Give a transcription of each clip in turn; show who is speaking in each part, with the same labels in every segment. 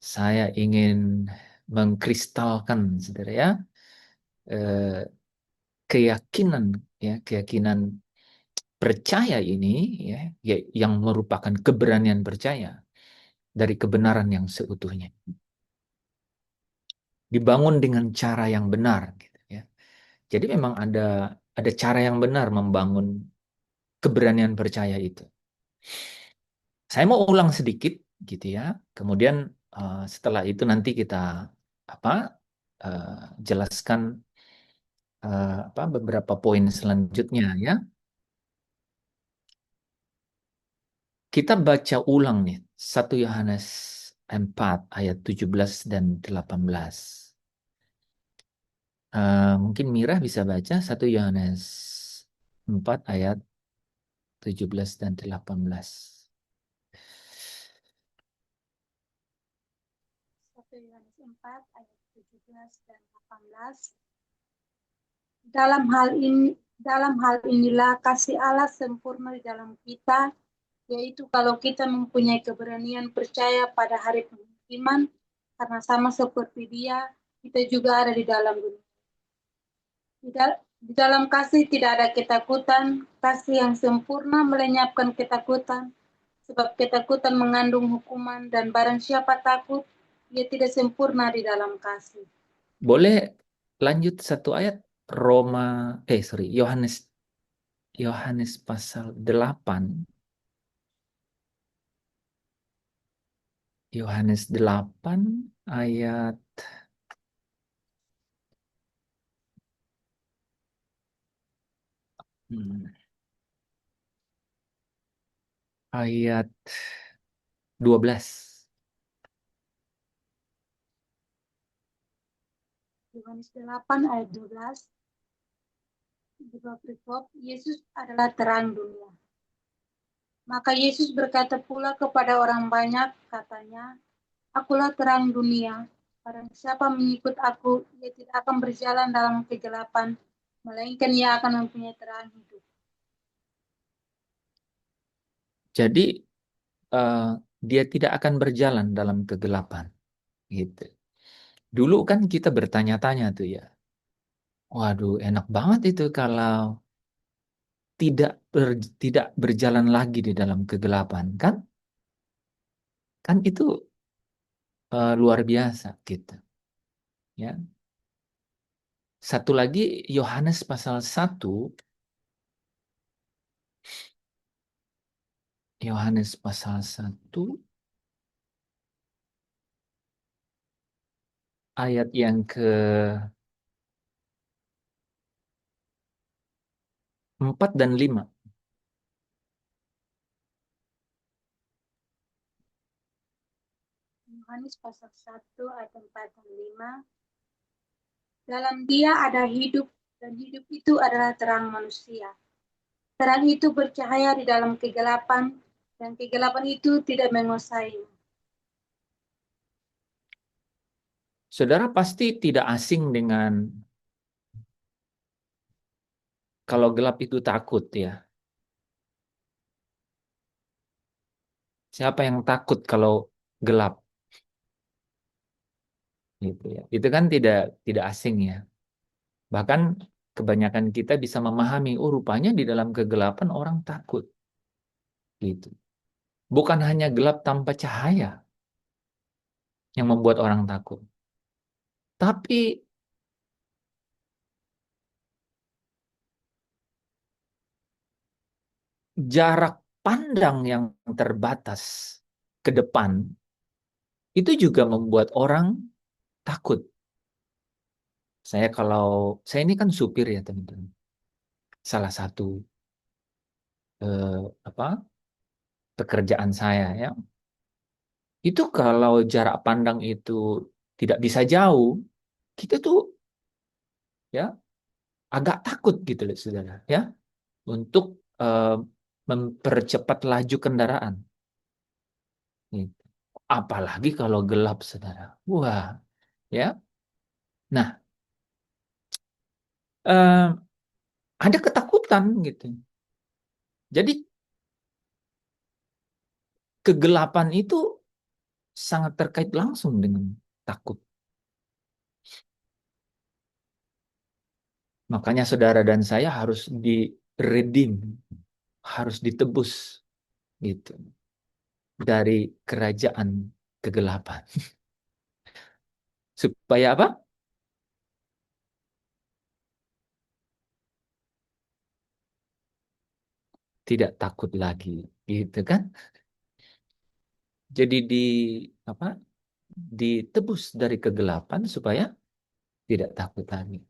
Speaker 1: saya ingin mengkristalkan, saudara ya, eh, keyakinan, keyakinan percaya ini, yang merupakan keberanian percaya dari kebenaran yang seutuhnya, dibangun dengan cara yang benar, gitu ya. Jadi memang ada cara yang benar membangun keberanian percaya itu. Saya mau ulang sedikit, gitu ya. Kemudian setelah itu nanti kita apa eh, jelaskan beberapa poin selanjutnya ya. Kita baca ulang nih 1 Yohanes 4 ayat 17 dan 18. Mungkin Mira bisa baca 1 Yohanes 4 ayat 17 dan 18.
Speaker 2: 1 Yohanes 4 ayat 17 dan 18. Dalam hal inilah kasih Allah sempurna di dalam kita, yaitu kalau kita mempunyai keberanian percaya pada hari penghakiman, karena sama seperti Dia, kita juga ada di dalam dunia. Di dalam kasih tidak ada ketakutan, kasih yang sempurna melenyapkan ketakutan, sebab ketakutan mengandung hukuman, dan barang siapa takut, ia tidak sempurna di dalam kasih.
Speaker 1: Boleh lanjut satu ayat Yohanes pasal 8. Yohanes 8 ayat ayat 12.
Speaker 2: Yohanes 8 ayat 12. Di bab Yesus adalah terang dunia. Maka Yesus berkata pula kepada orang banyak, katanya, Akulah terang dunia. Barang siapa mengikut aku, ia tidak akan berjalan dalam kegelapan, melainkan ia akan mempunyai terang hidup.
Speaker 1: Jadi dia tidak akan berjalan dalam kegelapan, gitu. Dulu kan kita bertanya-tanya tuh ya, waduh enak banget itu kalau tidak berjalan lagi di dalam kegelapan, kan? Kan itu luar biasa gitu, ya. Satu lagi Yohanes pasal 1, Yohanes pasal 1 ayat yang ke-4 dan 5.
Speaker 2: Yohanes pasal 1 ayat 4 dan 5. Dalam Dia ada hidup, dan hidup itu adalah terang manusia. Terang itu bercahaya di dalam kegelapan, dan kegelapan itu tidak menguasainya.
Speaker 1: Saudara pasti tidak asing dengan kalau gelap itu takut ya. Siapa yang takut kalau gelap? Gitu ya. Itu kan tidak asing ya. Bahkan kebanyakan kita bisa memahami, oh rupanya di dalam kegelapan orang takut. Gitu. Bukan hanya gelap tanpa cahaya yang membuat orang takut. Tapi jarak pandang yang terbatas ke depan itu juga membuat orang takut. Saya ini kan supir ya teman-teman. Salah satu eh, apa pekerjaan saya ya. Itu kalau jarak pandang itu tidak bisa jauh, kita tuh ya agak takut gitu loh saudara ya untuk eh, mempercepat laju kendaraan. Gitu. Apalagi kalau gelap saudara. Wah, ya. Nah, eh, ada ketakutan gitu. Jadi kegelapan itu sangat terkait langsung dengan takut. Makanya saudara dan saya harus di-redeem, harus ditebus gitu dari kerajaan kegelapan. Supaya apa? Tidak takut lagi, gitu kan? Jadi apa? Ditebus dari kegelapan supaya tidak takut lagi.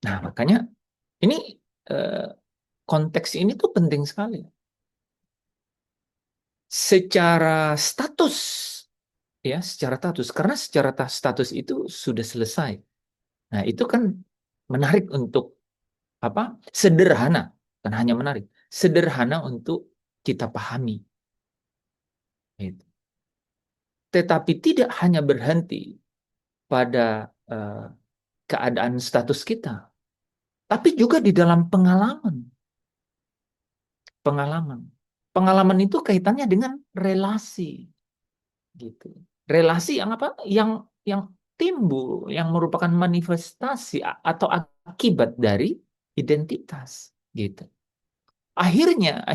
Speaker 1: Nah, makanya ini eh, konteks ini tuh penting sekali. Secara status, ya, secara status, karena secara status itu sudah selesai. Nah, itu kan menarik untuk apa? Sederhana, kan hanya menarik, sederhana untuk kita pahami. Gitu. Tetapi tidak hanya berhenti pada keadaan status kita, tapi juga di dalam pengalaman. Pengalaman. Pengalaman itu kaitannya dengan relasi, gitu. Relasi yang apa? Yang timbul, yang merupakan manifestasi atau akibat dari identitas, gitu. Akhirnya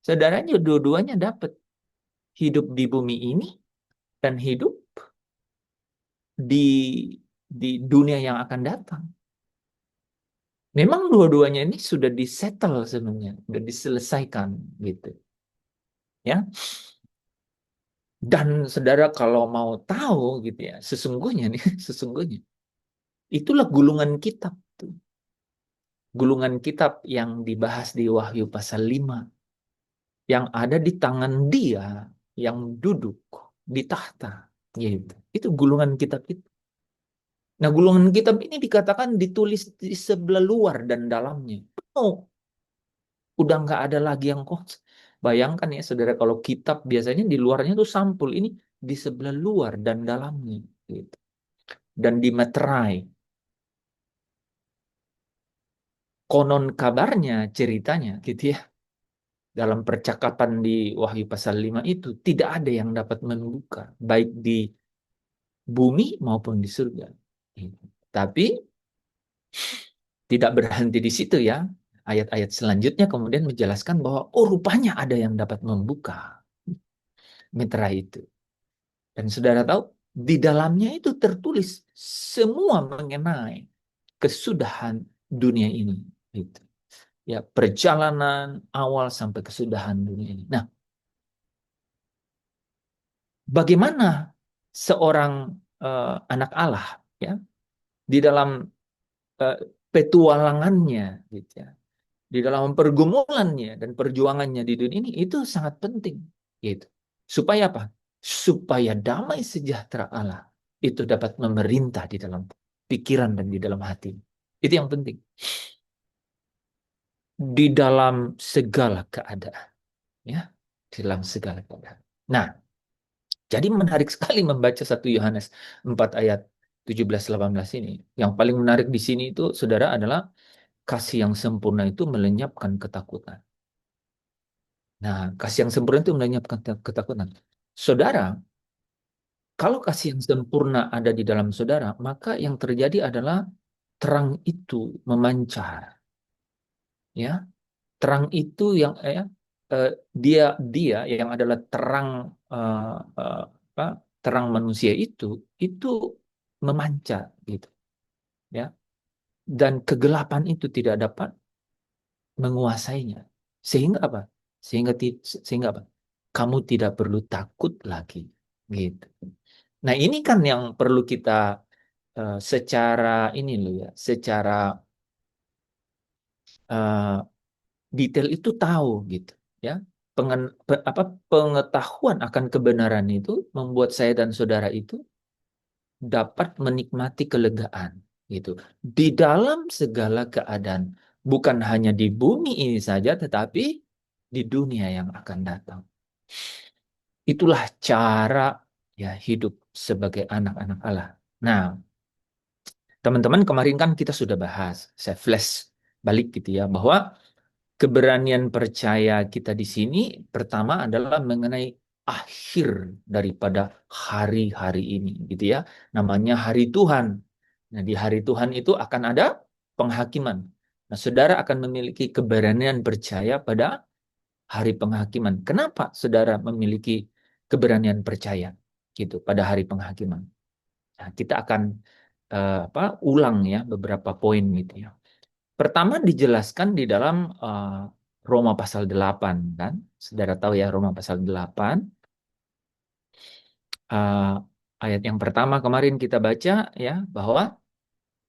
Speaker 1: saudaranya dua-duanya dapat hidup di bumi ini dan hidup di dunia yang akan datang. Memang dua-duanya ini sudah disettle sebenarnya, sudah diselesaikan gitu. Ya. Dan saudara kalau mau tahu gitu ya, sesungguhnya nih, sesungguhnya itulah gulungan kitab tuh. Gulungan kitab yang dibahas di Wahyu pasal 5 yang ada di tangan Dia yang duduk di tahta gitu. Itu gulungan kitab itu. Nah, gulungan kitab ini dikatakan ditulis di sebelah luar dan dalamnya. Oh, udah nggak ada lagi yang kos. Bayangkan ya, saudara, kalau kitab biasanya di luarnya tuh sampul, ini di sebelah luar dan dalamnya, gitu. Dan dimeterai. Konon kabarnya, ceritanya, gitu ya. Dalam percakapan di Wahyu pasal 5 itu, tidak ada yang dapat membuka, baik di bumi maupun di surga. Gitu. Tapi tidak berhenti di situ ya. Ayat-ayat selanjutnya kemudian menjelaskan bahwa oh rupanya ada yang dapat membuka mitra itu. Dan saudara tahu di dalamnya itu tertulis semua mengenai kesudahan dunia ini. Gitu. Ya, perjalanan awal sampai kesudahan dunia ini. Nah, bagaimana seorang anak Allah ya di dalam uh, petualangannya gitu ya, di dalam pergumulannya dan perjuangannya di dunia ini itu sangat penting gitu. Supaya apa? Supaya damai sejahtera Allah itu dapat memerintah di dalam pikiran dan di dalam hati. Itu yang penting. Di dalam segala keadaan, ya, di dalam segala keadaan. Nah, jadi menarik sekali membaca 1 Yohanes 4 ayat 17-18 ini. Yang paling menarik di sini itu, saudara, adalah kasih yang sempurna itu melenyapkan ketakutan. Nah, kasih yang sempurna itu melenyapkan ketakutan. Saudara, kalau kasih yang sempurna ada di dalam saudara, maka yang terjadi adalah terang itu memancar. Ya, terang itu yang eh, dia dia yang adalah terang eh, eh, apa, terang manusia itu memancar gitu. Ya, dan kegelapan itu tidak dapat menguasainya. Sehingga apa? Sehingga apa? Kamu tidak perlu takut lagi, gitu. Nah, ini kan yang perlu kita secara ini loh ya, secara eh, detail itu tahu gitu, ya. Pengetahuan akan kebenaran itu membuat saya dan saudara itu dapat menikmati kelegaan, gitu. Di dalam segala keadaan, bukan hanya di bumi ini saja, tetapi di dunia yang akan datang. Itulah cara ya hidup sebagai anak-anak Allah. Nah, teman-teman kemarin kan kita sudah bahas, saya flash balik gitu ya, bahwa keberanian percaya kita di sini pertama adalah mengenai akhir daripada hari-hari ini, gitu ya. Namanya hari Tuhan. Nah, di hari Tuhan itu akan ada penghakiman. Nah, saudara akan memiliki keberanian percaya pada hari penghakiman. Kenapa saudara memiliki keberanian percaya gitu pada hari penghakiman? Nah, kita akan ulang ya beberapa poin gitu ya. Pertama dijelaskan di dalam Roma pasal 8 kan. Saudara tahu ya Roma pasal 8 uh, ayat yang pertama kemarin kita baca ya bahwa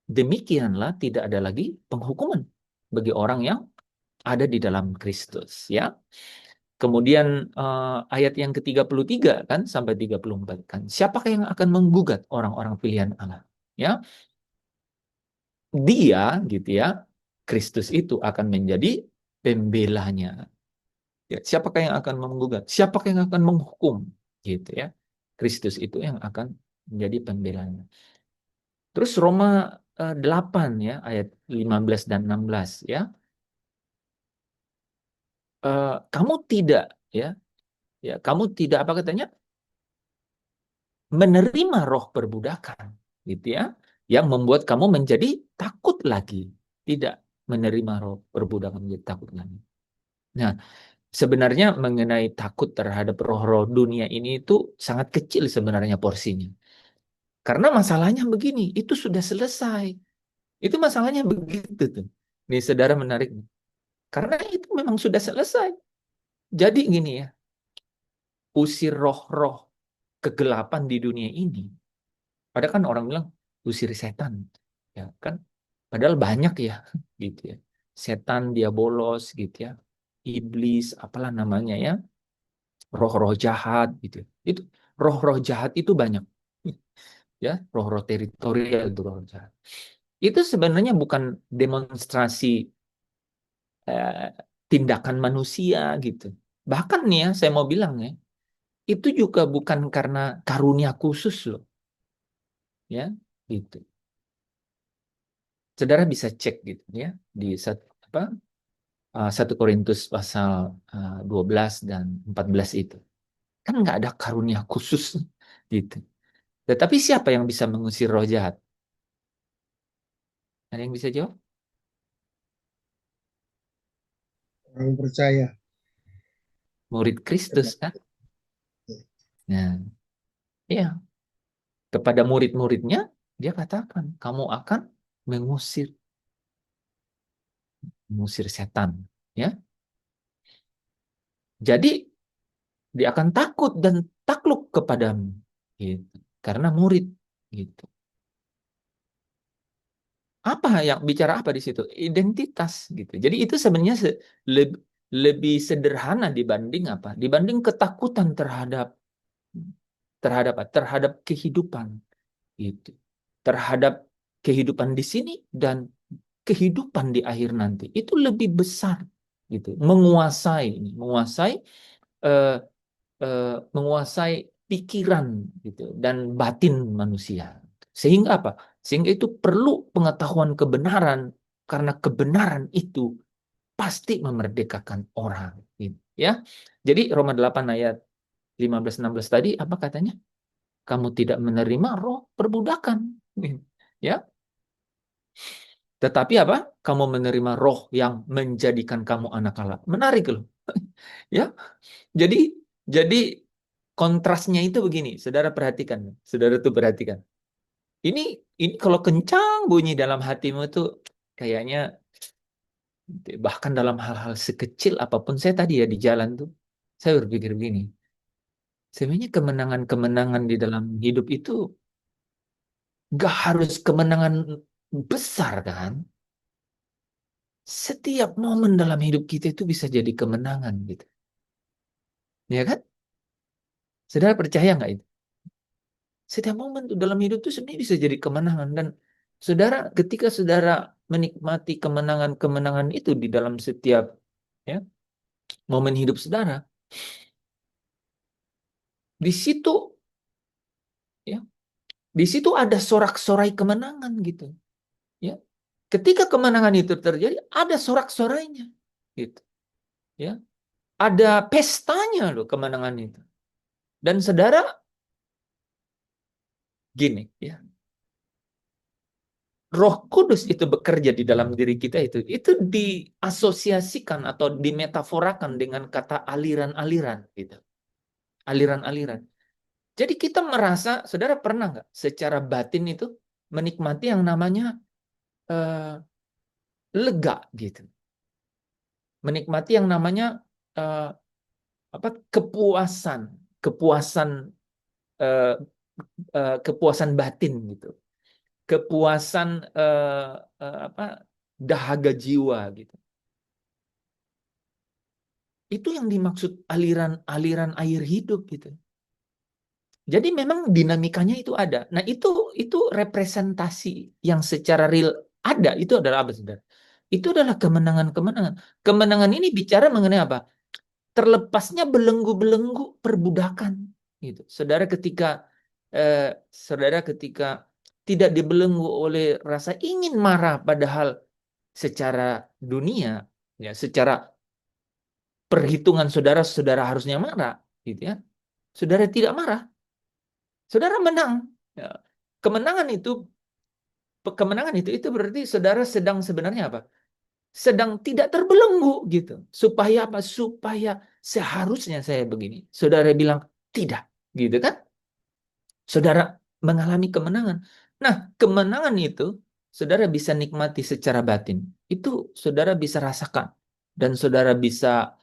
Speaker 1: demikianlah tidak ada lagi penghukuman bagi orang yang ada di dalam Kristus ya. Kemudian ayat yang ke-33 kan sampai 34 kan. Siapakah yang akan menggugat orang-orang pilihan Allah? Ya, dia gitu ya. Kristus itu akan menjadi pembelanya. Ya, siapakah yang akan menggugat? Siapakah yang akan menghukum? Gitu ya. Kristus itu yang akan menjadi pembelanya. Terus Roma 8 ya ayat 15 dan 16 ya. Kamu tidak ya, kamu tidak apa katanya? Menerima roh perbudakan gitu ya, yang membuat kamu menjadi takut lagi. Tidak menerima roh perbudakan menjadi takut lagi. Nah, sebenarnya mengenai takut terhadap roh-roh dunia ini itu sangat kecil sebenarnya porsinya. Karena masalahnya begini, itu sudah selesai. Itu masalahnya begitu tuh. Nih saudara menarik. Karena itu memang sudah selesai. Jadi gini ya, usir roh-roh kegelapan di dunia ini. Ada kan orang bilang usir setan, ya kan? Padahal banyak ya, gitu ya. Setan, diabolos, gitu ya. Iblis, apalah namanya ya, roh-roh jahat, gitu. Itu roh-roh jahat itu banyak, ya. Roh-roh teritorial itu roh jahat. Itu sebenarnya bukan demonstrasi eh, tindakan manusia, gitu. Bahkan nih ya, saya mau bilang ya, itu juga bukan karena karunia khusus loh, ya, gitu. Saudara bisa cek gitu ya di apa 1 Korintus pasal 12 dan 14 itu. Kan nggak ada karunia khusus gitu. Tetapi siapa yang bisa mengusir roh jahat? Ada yang bisa jawab?
Speaker 3: Orang percaya.
Speaker 1: Murid Kristus kan? Nah, ya, kepada murid-muridnya dia katakan, kamu akan mengusir mengusir setan, ya. Jadi dia akan takut dan takluk kepadamu gitu. Karena murid gitu. Apa yang bicara apa di situ? Identitas gitu. Jadi itu sebenarnya lebih sederhana dibanding apa? Dibanding ketakutan terhadap terhadap kehidupan gitu. Terhadap kehidupan di sini dan kehidupan di akhir nanti. Itu lebih besar gitu. Menguasai eh, menguasai pikiran gitu dan batin manusia. Sehingga apa? Sehingga itu perlu pengetahuan kebenaran karena kebenaran itu pasti memerdekakan orang gitu, ya. Jadi Roma 8 ayat 15-16 tadi apa katanya? Kamu tidak menerima roh perbudakan. Ya, tetapi apa? Kamu menerima roh yang menjadikan kamu anak Allah. Menarik loh. Ya. Jadi jadi kontrasnya itu begini, saudara perhatikan, saudara tuh perhatikan. Ini ini kalau kencang bunyi dalam hatimu tuh kayaknya bahkan dalam hal-hal sekecil apapun saya tadi ya di jalan tuh saya berpikir begini. Sebenarnya kemenangan-kemenangan di dalam hidup itu gak harus kemenangan besar kan? Setiap momen dalam hidup kita itu bisa jadi kemenangan gitu. Ya kan? Saudara percaya nggak itu? Setiap momen dalam hidup itu sebenarnya bisa jadi kemenangan dan saudara ketika saudara menikmati kemenangan-kemenangan itu di dalam setiap ya momen hidup saudara, di situ ya, di situ ada sorak-sorai kemenangan gitu, ya. Ketika kemenangan itu terjadi, ada sorak-sorainya gitu, ya. Ada pestanya loh kemenangan itu. Dan saudara, gini ya, Roh Kudus itu bekerja di dalam diri kita itu diasosiasikan atau dimetaforakan dengan kata aliran-aliran gitu. Aliran-aliran. Jadi kita merasa, saudara pernah nggak secara batin itu menikmati yang namanya eh, lega gitu. Menikmati yang namanya eh, kepuasan, kepuasan eh, kepuasan batin gitu. Kepuasan dahaga jiwa gitu. Itu yang dimaksud aliran-aliran air hidup gitu. Jadi memang dinamikanya itu ada. Nah, itu representasi yang secara real ada. Itu adalah apa, saudara? Itu adalah kemenangan-kemenangan. Kemenangan ini bicara mengenai apa? Terlepasnya belenggu-belenggu perbudakan gitu. Saudara ketika tidak dibelenggu oleh rasa ingin marah, padahal secara dunia ya, secara perhitungan saudara harusnya marah gitu ya. Saudara tidak marah, saudara menang. Ya. Kemenangan itu itu berarti saudara sedang sebenarnya apa? Sedang tidak terbelenggu gitu. Supaya apa? Supaya seharusnya saya begini. Saudara bilang tidak, gitu kan? Saudara mengalami kemenangan. Nah, kemenangan itu saudara bisa nikmati secara batin. Itu saudara bisa rasakan dan saudara bisa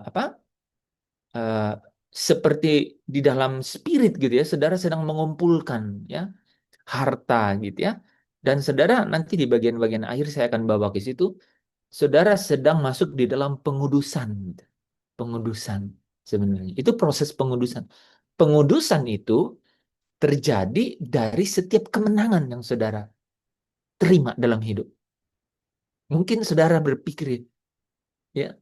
Speaker 1: apa? eh, seperti di dalam spirit gitu ya, saudara sedang mengumpulkan ya harta gitu ya. Dan saudara nanti di bagian-bagian akhir saya akan bawa ke situ, saudara sedang masuk di dalam pengudusan gitu. Pengudusan sebenarnya. Itu proses pengudusan. Pengudusan itu terjadi dari setiap kemenangan yang saudara terima dalam hidup. Mungkin saudara berpikir ya,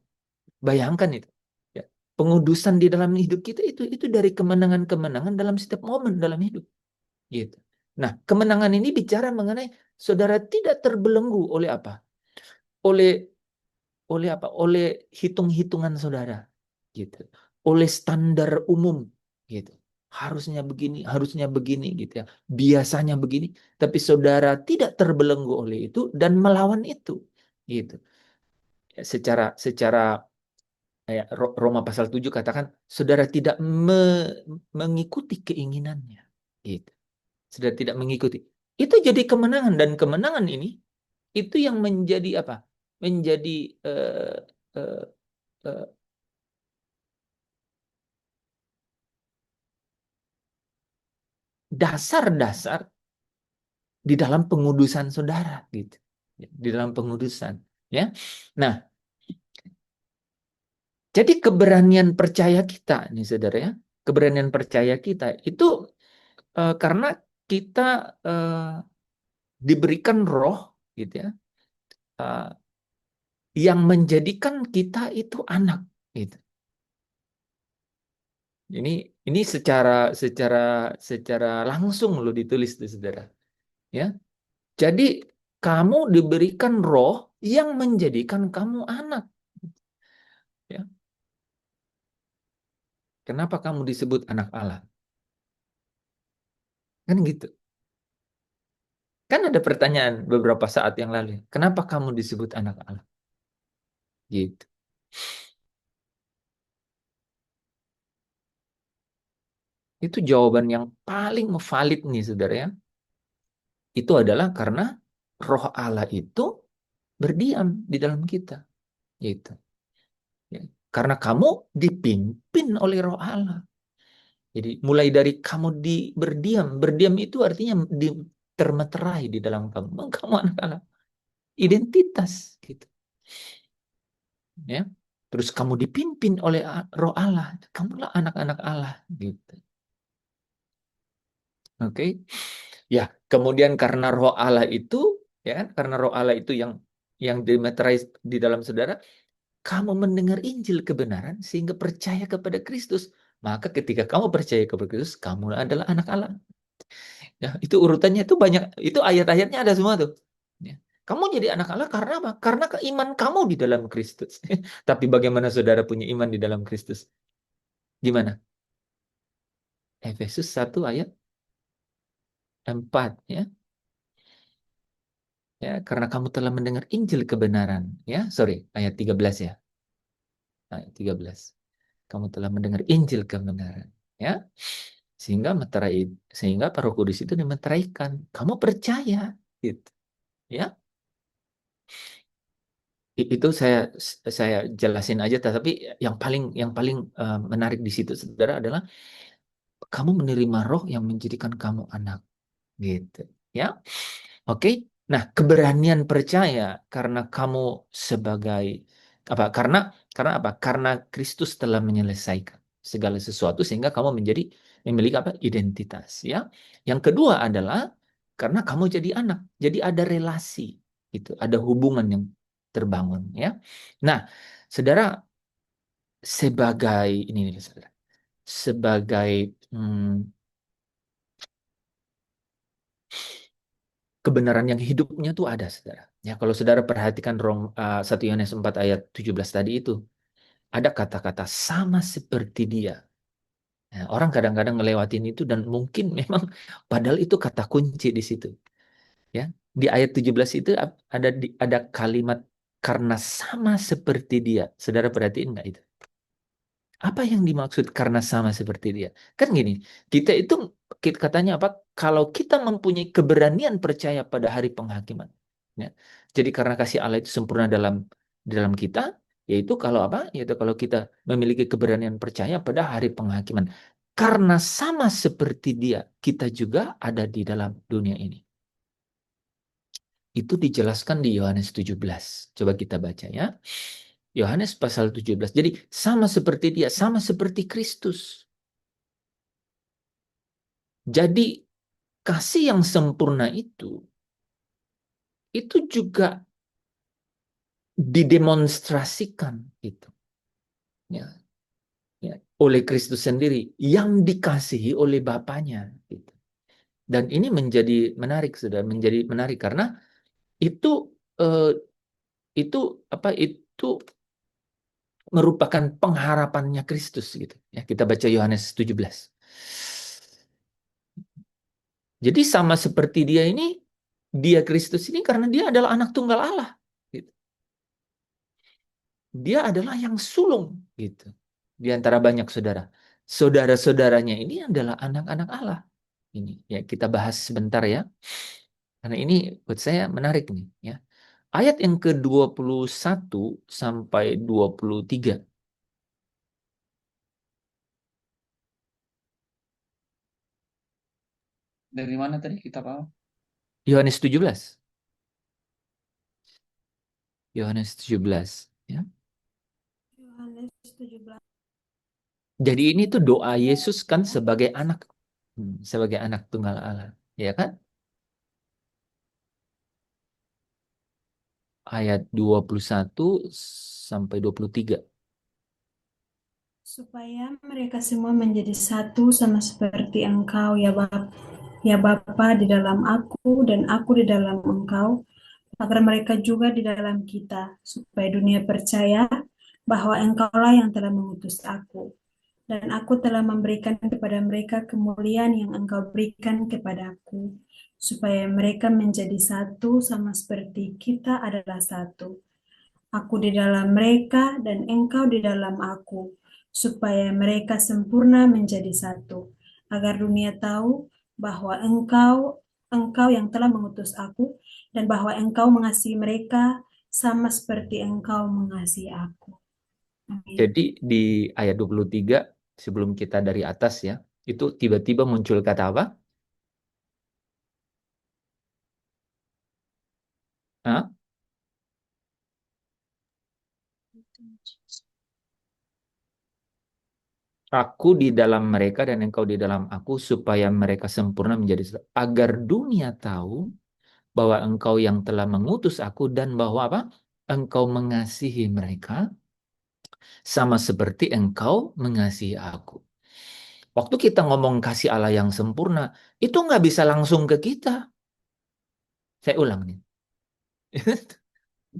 Speaker 1: bayangkan itu. Ya. Pengudusan di dalam hidup kita itu dari kemenangan-kemenangan dalam setiap momen dalam hidup. Gitu. Nah, kemenangan ini bicara mengenai saudara tidak terbelenggu oleh apa? Oleh apa? Oleh hitung-hitungan saudara. Gitu. Oleh standar umum gitu. Harusnya begini gitu ya. Biasanya begini, tapi saudara tidak terbelenggu oleh itu dan melawan itu. Gitu. Ya, secara Roma pasal 7 katakan saudara tidak mengikuti keinginannya. Gitu. Saudara tidak mengikuti. Itu jadi kemenangan dan kemenangan ini itu yang menjadi apa? Menjadi eh, eh, eh, dasar-dasar di dalam pengudusan saudara gitu. Di dalam pengudusan, ya. Nah, jadi keberanian percaya kita nih saudara ya. Keberanian percaya kita itu karena kita eh, diberikan roh gitu ya. eh, yang menjadikan kita itu anak gitu. Ini secara langsung loh ditulis tuh saudara. Ya. Jadi kamu diberikan roh yang menjadikan kamu anak. Ya. Kenapa kamu disebut anak Allah? Kan gitu. Kan ada pertanyaan beberapa saat yang lalu. Kenapa kamu disebut anak Allah? Gitu. Itu jawaban yang paling valid nih saudara ya. Itu adalah karena roh Allah itu berdiam di dalam kita. Gitu. Ya. Karena kamu dipimpin oleh roh Allah. Jadi mulai dari kamu berdiam itu artinya termeterai di dalam kamu. Kamu anak Allah. Identitas gitu. Ya. Terus kamu dipimpin oleh roh Allah. Kamulah anak-anak Allah gitu. Oke. Ya, kemudian karena roh Allah itu ya kan, karena roh Allah itu yang dimeterai di dalam saudara, kamu mendengar Injil kebenaran sehingga percaya kepada Kristus. Maka ketika kamu percaya kepada Kristus, kamu adalah anak Allah. Ya, itu urutannya itu banyak, itu ayat-ayatnya ada semua tuh. Ya. Kamu jadi anak Allah karena apa? Karena keiman kamu di dalam Kristus. Tapi bagaimana saudara punya iman di dalam Kristus? Gimana? Efesus 1 ayat 4 ya. Ya, karena kamu telah mendengar Injil kebenaran, ya. Sorry, ayat 13 ya. Ayat 13. Kamu telah mendengar Injil kebenaran, ya. Sehingga sehingga Roh Kudus itu dimeteraikan. Kamu percaya, gitu, ya. Itu saya jelasin aja, tapi yang paling menarik di situ, saudara, adalah kamu menerima Roh yang menjadikan kamu anak, gitu, ya. Oke. Nah, keberanian percaya karena kamu sebagai apa? Karena apa? Karena Kristus telah menyelesaikan segala sesuatu sehingga kamu memiliki apa? Identitas, ya. Yang kedua adalah karena kamu jadi anak. Jadi ada relasi, gitu. Ada hubungan yang terbangun, ya. Nah, saudara, sebagai ini nih, saudara. Sebagai kebenaran yang hidupnya tuh ada, saudara. Ya, kalau saudara perhatikan 1 Yohanes 4 ayat 17 tadi itu, ada kata-kata sama seperti dia. Ya, orang kadang-kadang ngelewatin itu dan mungkin memang padahal itu kata kunci di situ. Ya, di ayat 17 itu ada kalimat karena sama seperti dia. Saudara perhatiin nggak itu? Apa yang dimaksud karena sama seperti dia? Kan gini, katanya apa? Kalau kita mempunyai keberanian percaya pada hari penghakiman, ya. Jadi karena kasih Allah itu sempurna dalam kita, yaitu kalau apa? Yaitu kalau kita memiliki keberanian percaya pada hari penghakiman. Karena sama seperti dia, kita juga ada di dalam dunia ini. Itu dijelaskan di Yohanes 17. Coba kita baca, ya. Yohanes pasal 17. Jadi sama seperti dia, sama seperti Kristus. Jadi kasih yang sempurna itu juga didemonstrasikan itu, ya, ya, oleh Kristus sendiri yang dikasihi oleh Bapaknya, gitu. Dan ini menjadi menarik, sudah menjadi menarik karena itu eh, itu apa itu merupakan pengharapannya Kristus, gitu. Ya, kita baca Yohanes 17. Jadi sama seperti dia Kristus ini karena dia adalah anak tunggal Allah, gitu. Dia adalah yang sulung, gitu. Di antara banyak saudara. Saudara-saudaranya ini adalah anak-anak Allah. Ini ya kita bahas sebentar, ya. Karena ini buat saya menarik nih, ya. Ayat yang ke-21 sampai 23. Dari mana tadi kita tahu? Yohanes 17. Yohanes 17, ya.
Speaker 2: Yohanes 17.
Speaker 1: Jadi ini tuh doa Yesus kan sebagai anak tunggal Allah, ya kan? Ayat 21 sampai 23.
Speaker 2: Supaya mereka semua menjadi satu sama seperti Engkau, ya Bapa, di dalam aku dan aku di dalam Engkau, agar mereka juga di dalam kita, supaya dunia percaya bahwa Engkaulah yang telah mengutus aku. Dan aku telah memberikan kepada mereka kemuliaan yang Engkau berikan kepadaku, supaya mereka menjadi satu sama seperti kita adalah satu. Aku di dalam mereka dan Engkau di dalam aku, supaya mereka sempurna menjadi satu, agar dunia tahu bahwa Engkau yang telah mengutus aku, dan bahwa Engkau mengasihi mereka sama seperti Engkau mengasihi aku. Amin.
Speaker 1: Jadi di ayat 23 sebelum kita dari atas, ya, itu tiba-tiba muncul kata apa? Hah? Aku di dalam mereka dan engkau di dalam aku supaya mereka sempurna menjadi satu. Agar dunia tahu bahwa engkau yang telah mengutus aku dan bahwa apa? Engkau mengasihi mereka sama seperti engkau mengasihi aku. Waktu kita ngomong kasih Allah yang sempurna, itu nggak bisa langsung ke kita. Saya ulang nih.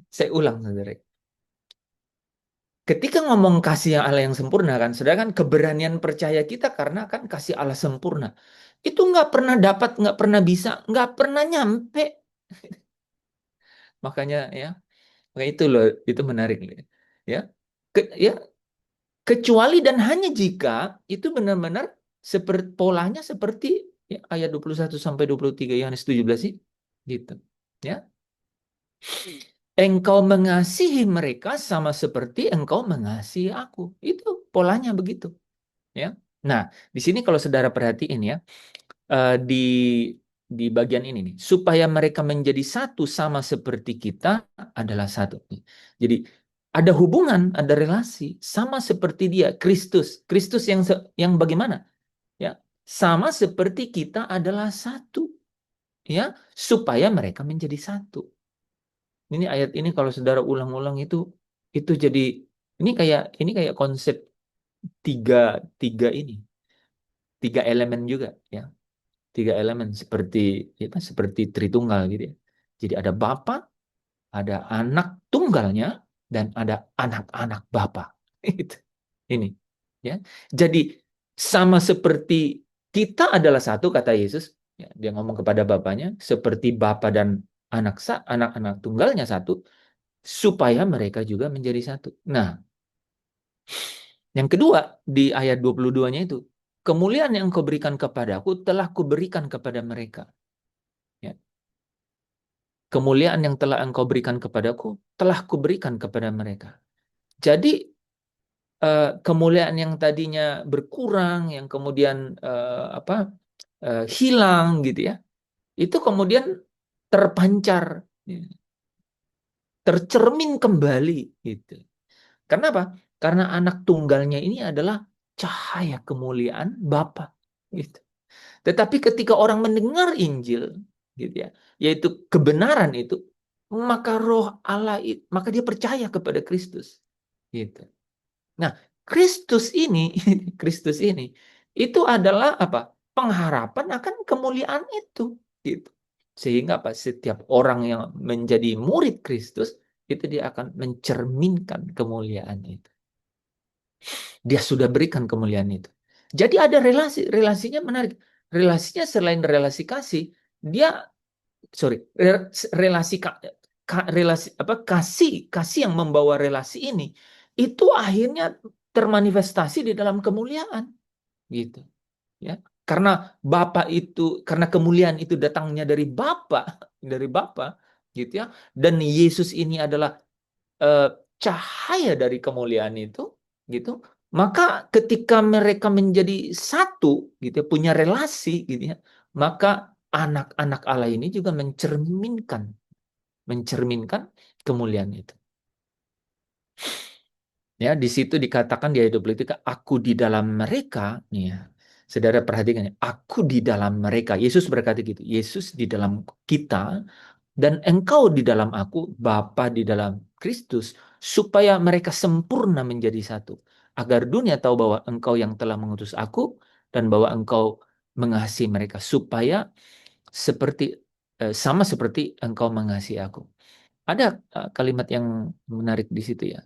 Speaker 1: Saya ulang, saudara. ketika ngomong kasih yang Allah yang sempurna kan, sedangkan keberanian percaya kita karena kan kasih Allah sempurna. Itu nggak pernah dapat, nggak pernah bisa, nggak pernah nyampe. Makanya ya, makanya itu loh, itu menarik ya. Ya, kecuali dan hanya jika itu benar-benar seperti polanya seperti ya, ayat 21 sampai 23 Yohanes 17 sih gitu. Ya. Engkau mengasihi mereka sama seperti engkau mengasihi aku. Itu polanya begitu, ya. Nah, di sini kalau saudara perhatiin ya, di bagian ini nih, supaya mereka menjadi satu sama seperti kita adalah satu. Jadi ada hubungan, ada relasi sama seperti dia, Kristus. Kristus yang bagaimana? Ya, sama seperti kita adalah satu, ya, supaya mereka menjadi satu. Ini ayat ini kalau saudara ulang-ulang itu jadi ini kayak konsep tiga tiga ini, tiga elemen juga ya. Tiga elemen seperti seperti Tritunggal gitu ya. Jadi ada Bapa, ada anak tunggalnya, dan ada anak-anak Bapa. Itu. Ini ya. Jadi sama seperti kita adalah satu kata Yesus, ya, dia ngomong kepada Bapaknya, seperti Bapa dan anak-anak tunggalnya satu, supaya mereka juga menjadi satu. Nah, yang kedua di ayat 22-nya itu, kemuliaan yang kau berikan kepadaku telah kuberikan kepada mereka. Ya. Kemuliaan yang telah engkau berikan kepadaku telah kuberikan kepada mereka. Jadi kemuliaan yang tadinya berkurang, yang kemudian hilang gitu ya, itu kemudian terpancar, ya, tercermin kembali gitu. Karena apa? Karena anak tunggalnya ini adalah cahaya kemuliaan Bapa gitu. Tetapi ketika orang mendengar Injil gitu ya, yaitu kebenaran itu, maka roh Allah maka dia percaya kepada Kristus gitu. Nah, Kristus ini Kristus ini itu adalah apa? Pengharapan akan kemuliaan itu gitu. Sehingga apa? Setiap orang yang menjadi murid Kristus itu dia akan mencerminkan kemuliaan itu. Dia sudah berikan kemuliaan itu. Jadi ada relasinya menarik. Relasinya selain relasi kasih, dia relasi relasi apa kasih yang membawa relasi ini itu akhirnya termanifestasi di dalam kemuliaan gitu ya. Karena kemuliaan itu datangnya dari Bapa gitu ya, dan Yesus ini adalah eh, cahaya dari kemuliaan itu gitu, maka ketika mereka menjadi satu gitu ya, punya relasi gitu ya, maka anak-anak Allah ini juga mencerminkan kemuliaan itu. Ya, di situ dikatakan di ayat 23, aku di dalam mereka, nih ya. Saudara perhatikan ya, aku di dalam mereka. Yesus berkata gitu. Yesus di dalam kita dan engkau di dalam aku, Bapa di dalam Kristus, supaya mereka sempurna menjadi satu. Agar dunia tahu bahwa engkau yang telah mengutus aku dan bahwa engkau mengasihi mereka, supaya seperti sama seperti engkau mengasihi aku. Ada kalimat yang menarik di situ ya.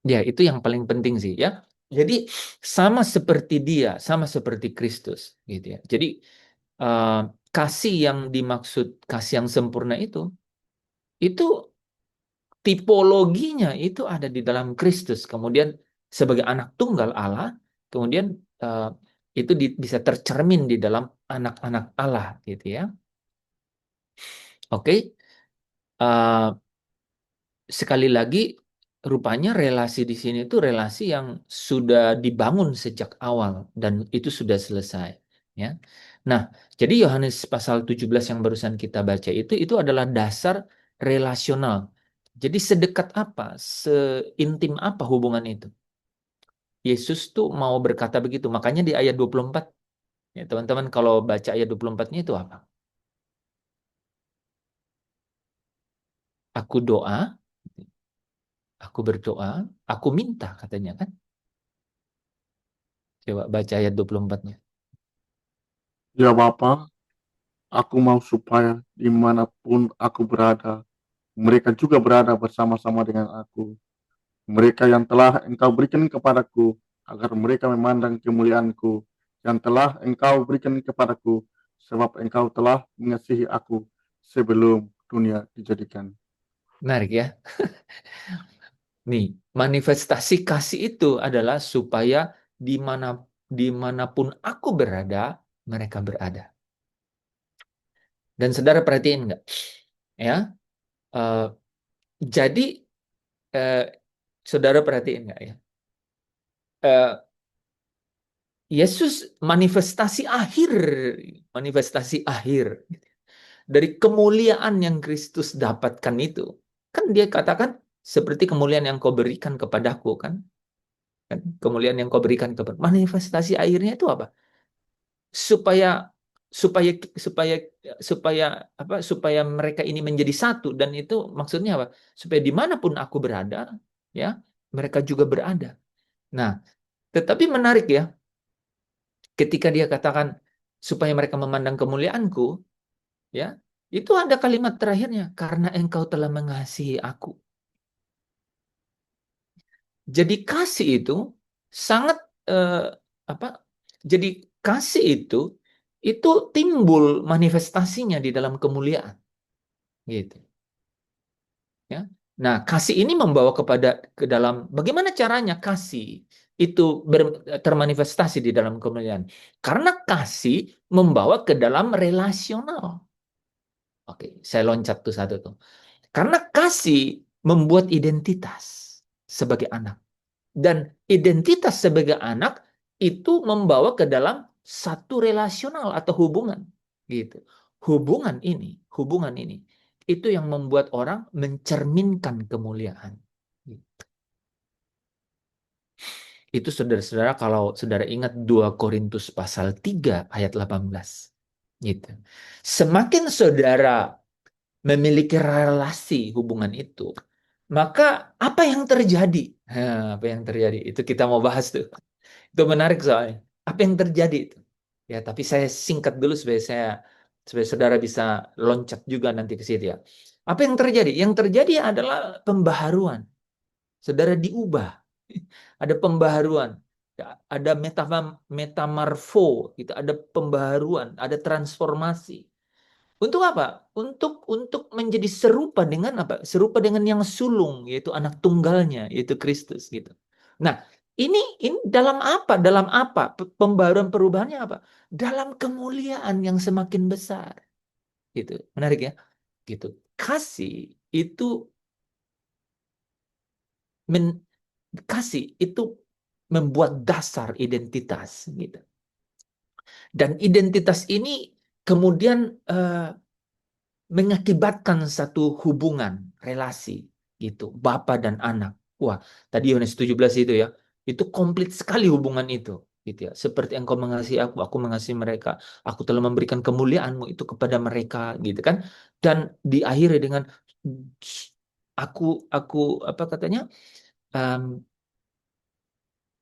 Speaker 1: Ya, itu yang paling penting sih ya. Jadi sama seperti dia, sama seperti Kristus gitu ya. Jadi eh, kasih yang dimaksud kasih yang sempurna itu tipologinya itu ada di dalam Kristus. Kemudian sebagai anak tunggal Allah, kemudian eh, itu bisa tercermin di dalam anak-anak Allah gitu ya. Oke. Eh, Sekali lagi, rupanya relasi di sini itu relasi yang sudah dibangun sejak awal dan itu sudah selesai, ya. Nah, jadi Yohanes pasal 17 yang barusan kita baca itu adalah dasar relasional. Jadi sedekat apa, seintim apa hubungan itu? Yesus tuh mau berkata begitu. Makanya di ayat 24, ya teman-teman kalau baca ayat 24-nya itu apa? Aku doa, aku berdoa, aku minta katanya kan? Coba baca ayat 24-nya.
Speaker 4: Ya Bapa, aku mau supaya dimanapun aku berada, mereka juga berada bersama-sama dengan aku. Mereka yang telah Engkau berikan kepadaku, agar mereka memandang kemuliaanku, yang telah Engkau berikan kepadaku, sebab Engkau telah mengasihi aku sebelum dunia dijadikan.
Speaker 1: Menarik ya. Nih, manifestasi kasih itu adalah supaya dimanapun aku berada, mereka berada. Dan saudara perhatiin nggak? Ya, eh, jadi eh, saudara perhatiin nggak ya? Eh, Yesus manifestasi akhir dari kemuliaan yang Kristus dapatkan itu, kan dia katakan seperti kemuliaan yang kau berikan kepadaku, kan? Kan kemuliaan yang kau berikan kepada manifestasi akhirnya itu apa? Supaya supaya supaya supaya supaya mereka ini menjadi satu, dan itu maksudnya apa? Supaya dimanapun aku berada, ya, mereka juga berada. Nah, tetapi menarik ya, ketika dia katakan supaya mereka memandang kemuliaanku, ya, itu ada kalimat terakhirnya, karena engkau telah mengasihi aku. Jadi kasih itu sangat apa? Jadi kasih itu timbul manifestasinya di dalam kemuliaan, gitu. Ya. Nah, kasih ini membawa ke dalam bagaimana caranya kasih itu termanifestasi di dalam kemuliaan. Karena kasih membawa ke dalam relasional. Oke, saya loncat tuh satu tuh. Karena kasih membuat identitas sebagai anak. Dan identitas sebagai anak itu membawa ke dalam satu relasional atau hubungan. Gitu. Hubungan ini itu yang membuat orang mencerminkan kemuliaan. Itu saudara-saudara, kalau saudara ingat 2 Korintus pasal 3 ayat 18. Gitu. Semakin saudara memiliki relasi hubungan itu, maka apa yang terjadi? Apa yang terjadi? Itu kita mau bahas tuh. Itu menarik soalnya. Apa yang terjadi itu? Ya, tapi saya singkat dulu supaya saudara bisa loncat juga nanti ke situ ya. Apa yang terjadi? Yang terjadi adalah pembaharuan. Saudara diubah. Ada pembaharuan. Ya, ada metamorfo, gitu. Ada pembaharuan, ada transformasi. Untuk apa? Untuk menjadi serupa dengan apa? Serupa dengan yang sulung, yaitu anak tunggalnya, yaitu Kristus, gitu. Nah, ini dalam apa? Dalam apa? Pembaruan perubahannya apa? Dalam kemuliaan yang semakin besar. Gitu. Menarik ya? Gitu. Kasih itu kasih itu membuat dasar identitas, gitu. Dan identitas ini kemudian mengakibatkan satu hubungan, relasi, gitu, Bapa dan anak. Wah, tadi Yohanes 17 itu ya, itu komplit sekali hubungan itu, gitu ya. Seperti engkau mengasihi aku mengasihi mereka. Aku telah memberikan kemuliaanmu itu kepada mereka, gitu kan. Dan diakhiri dengan aku apa katanya? Em,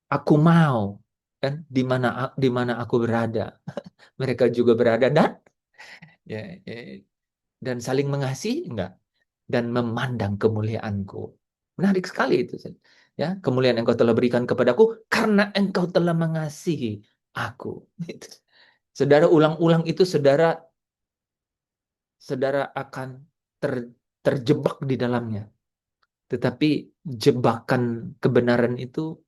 Speaker 1: aku mau, kan, di mana aku berada, mereka juga berada, dan ya, ya, dan saling mengasihi, enggak, dan memandang kemuliaanku. Menarik sekali itu. Ya, kemuliaan engkau telah berikan kepadaku karena engkau telah mengasihi aku. Gitu. Saudara ulang-ulang itu, saudara akan terjebak di dalamnya. Tetapi jebakan kebenaran itu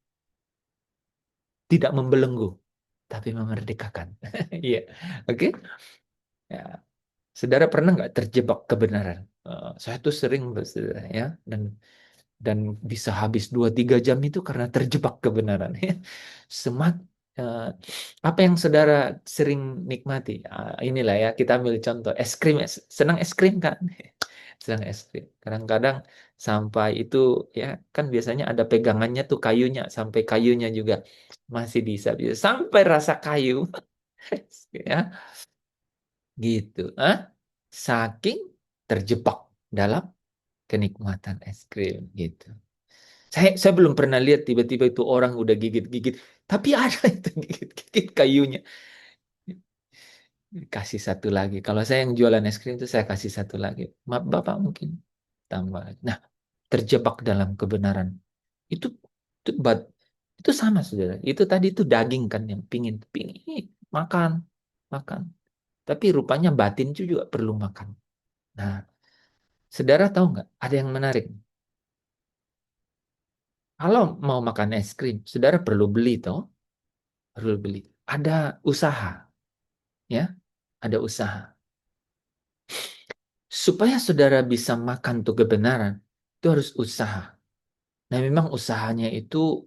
Speaker 1: tidak membelenggu, tapi memerdekakan. Iya, oke. Ya. Saudara pernah nggak terjebak kebenaran? Saya tuh sering, saudara, ya, dan bisa habis 2-3 jam itu karena terjebak kebenaran. Ya. Semak, eh, apa yang saudara sering nikmati? Inilah ya, kita ambil contoh es krim. Senang es krim kan? Senang es krim. Kadang-kadang sampai itu, ya, kan biasanya ada pegangannya tuh kayunya, sampai kayunya juga masih bisa sampai rasa kayu. Ya, gitu. Saking terjebak dalam kenikmatan es krim, gitu. Saya belum pernah lihat tiba-tiba itu orang udah gigit-gigit Tapi ada itu dikit-dikit kayunya. Kasih satu lagi. Kalau saya yang jualan es krim itu saya kasih satu lagi. Maaf Bapak mungkin tambah lagi. Nah, terjebak dalam kebenaran. Itu itu, itu sama saudara. Itu tadi itu daging kan yang pingin makan, makan. Tapi rupanya batin itu juga perlu makan. Nah, saudara tahu nggak? Ada yang menarik. Kalau mau makan es krim, saudara perlu beli toh, perlu beli. Ada usaha, ya, ada usaha. Supaya saudara bisa makan tuh kebenaran, itu harus usaha. Nah, memang usahanya itu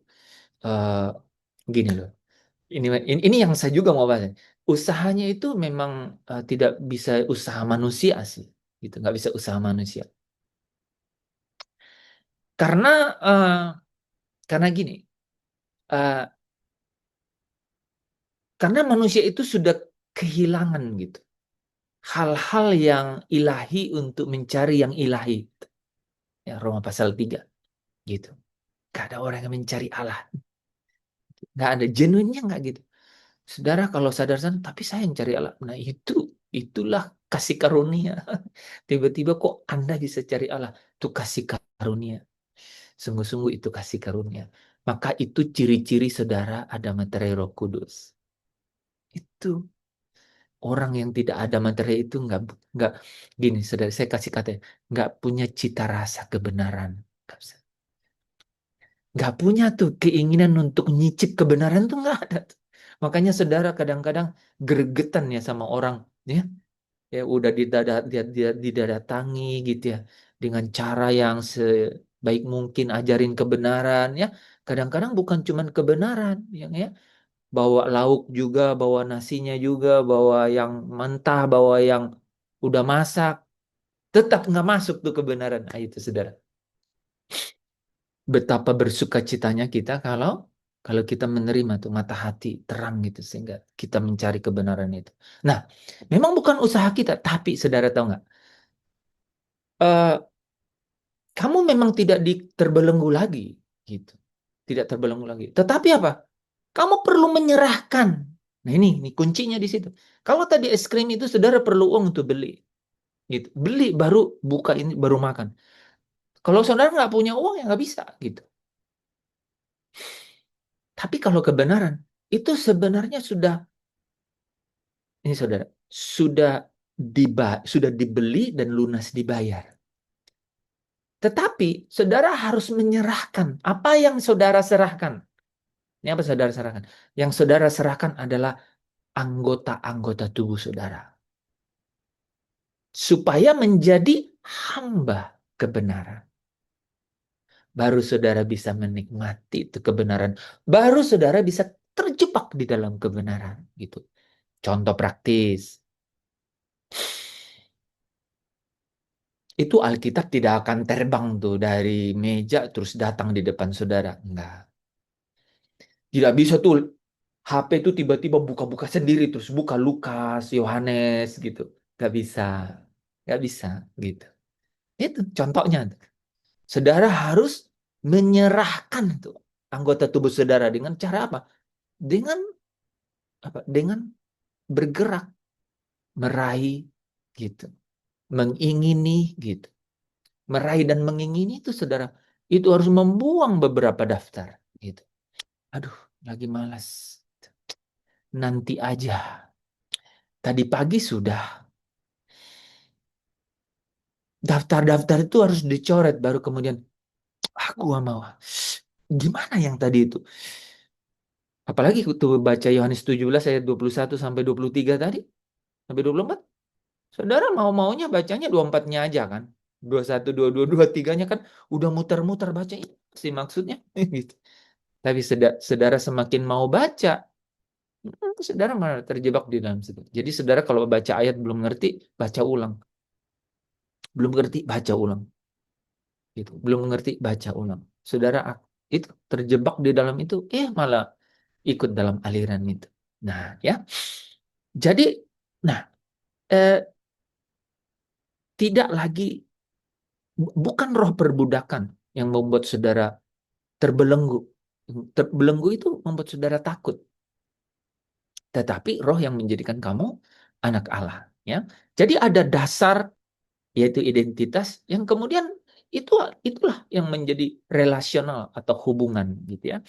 Speaker 1: eh, gini loh. Ini yang saya juga mau bahas. Usahanya itu memang tidak bisa usaha manusia sih, gitu. Nggak bisa usaha manusia. Karena eh, karena gini, eh, karena manusia itu sudah kehilangan gitu hal-hal yang ilahi untuk mencari yang ilahi. Ya, Roma pasal 3 gitu. Gak ada orang yang mencari Allah. Gak ada genuinnya nggak gitu. Saudara kalau sadar-sadar, tapi saya yang cari Allah. Nah itulah kasih karunia. Tiba-tiba kok Anda bisa cari Allah? Itu kasih karunia. Sungguh-sungguh itu kasih karunia. Maka itu ciri-ciri saudara ada materi Roh Kudus. Itu orang yang tidak ada materi itu nggak gini, saudara. Saya kasih kata, nggak punya cita rasa kebenaran. Nggak bisa. Nggak punya tuh keinginan untuk nyicip kebenaran tuh nggak ada. Makanya saudara kadang-kadang gregetan ya sama orang, ya, ya udah didatangi gitu ya, dengan cara yang sebaik mungkin ajarin kebenaran ya. Kadang-kadang bukan cuman kebenaran, yang ya, bawa lauk juga, bawa nasinya juga, bawa yang mentah, bawa yang udah masak, tetap nggak masuk tuh kebenaran. Nah, itu saudara. Betapa bersukacitanya kita kalau kita menerima tuh mata hati terang gitu sehingga kita mencari kebenaran itu. Nah, memang bukan usaha kita, tapi saudara tahu nggak? Eh, kamu memang tidak terbelenggu lagi gitu, tidak terbelenggu lagi. Tetapi apa? Kamu perlu menyerahkan. Nah ini kuncinya di situ. Kalau tadi es krim itu saudara perlu uang untuk beli, gitu. Beli baru buka ini baru makan. Kalau saudara nggak punya uang ya nggak bisa gitu. Tapi kalau kebenaran itu sebenarnya sudah ini saudara, sudah dibeli dan lunas dibayar. Tetapi saudara harus menyerahkan apa yang saudara serahkan. Ini apa saudara serahkan? Yang saudara serahkan adalah anggota-anggota tubuh saudara. Supaya menjadi hamba kebenaran. Baru saudara bisa menikmati itu kebenaran. Baru saudara bisa terjebak di dalam kebenaran. Gitu. Contoh praktis. Itu Alkitab tidak akan terbang tuh dari meja terus datang di depan saudara. Enggak. Tidak bisa tuh HP itu tiba-tiba buka-buka sendiri terus buka Lukas, Yohanes gitu. Enggak bisa. Enggak bisa gitu. Itu contohnya. Saudara harus menyerahkan tuh anggota tubuh saudara dengan cara apa? Dengan apa? Dengan bergerak, meraih gitu. Mengingini gitu. Meraih dan mengingini itu saudara, itu harus membuang beberapa daftar gitu. Aduh, lagi malas. Nanti aja. Tadi pagi sudah. Daftar-daftar itu harus dicoret baru kemudian aku gak mau. Gimana yang tadi itu? Apalagi tuh baca Yohanes 17 ayat 21 sampai 23 tadi, sampai 24. Saudara mau-maunya bacanya 24-nya aja kan. 21, 22, 23-nya kan udah muter-muter baca ini sih maksudnya gitu. Tapi saudara semakin mau baca, saudara malah terjebak di dalam situ. Jadi saudara kalau baca ayat belum ngerti, baca ulang. Belum ngerti, baca ulang. Gitu. Belum ngerti, baca ulang. Saudara itu terjebak di dalam itu, malah ikut dalam aliran itu. Nah, ya. Jadi, nah, eh, tidak lagi, bukan roh perbudakan yang membuat saudara terbelenggu. Belenggu itu membuat saudara takut. Tetapi roh yang menjadikan kamu anak Allah. Ya. Jadi ada dasar, yaitu identitas, yang kemudian itulah yang menjadi relasional atau hubungan gitu ya.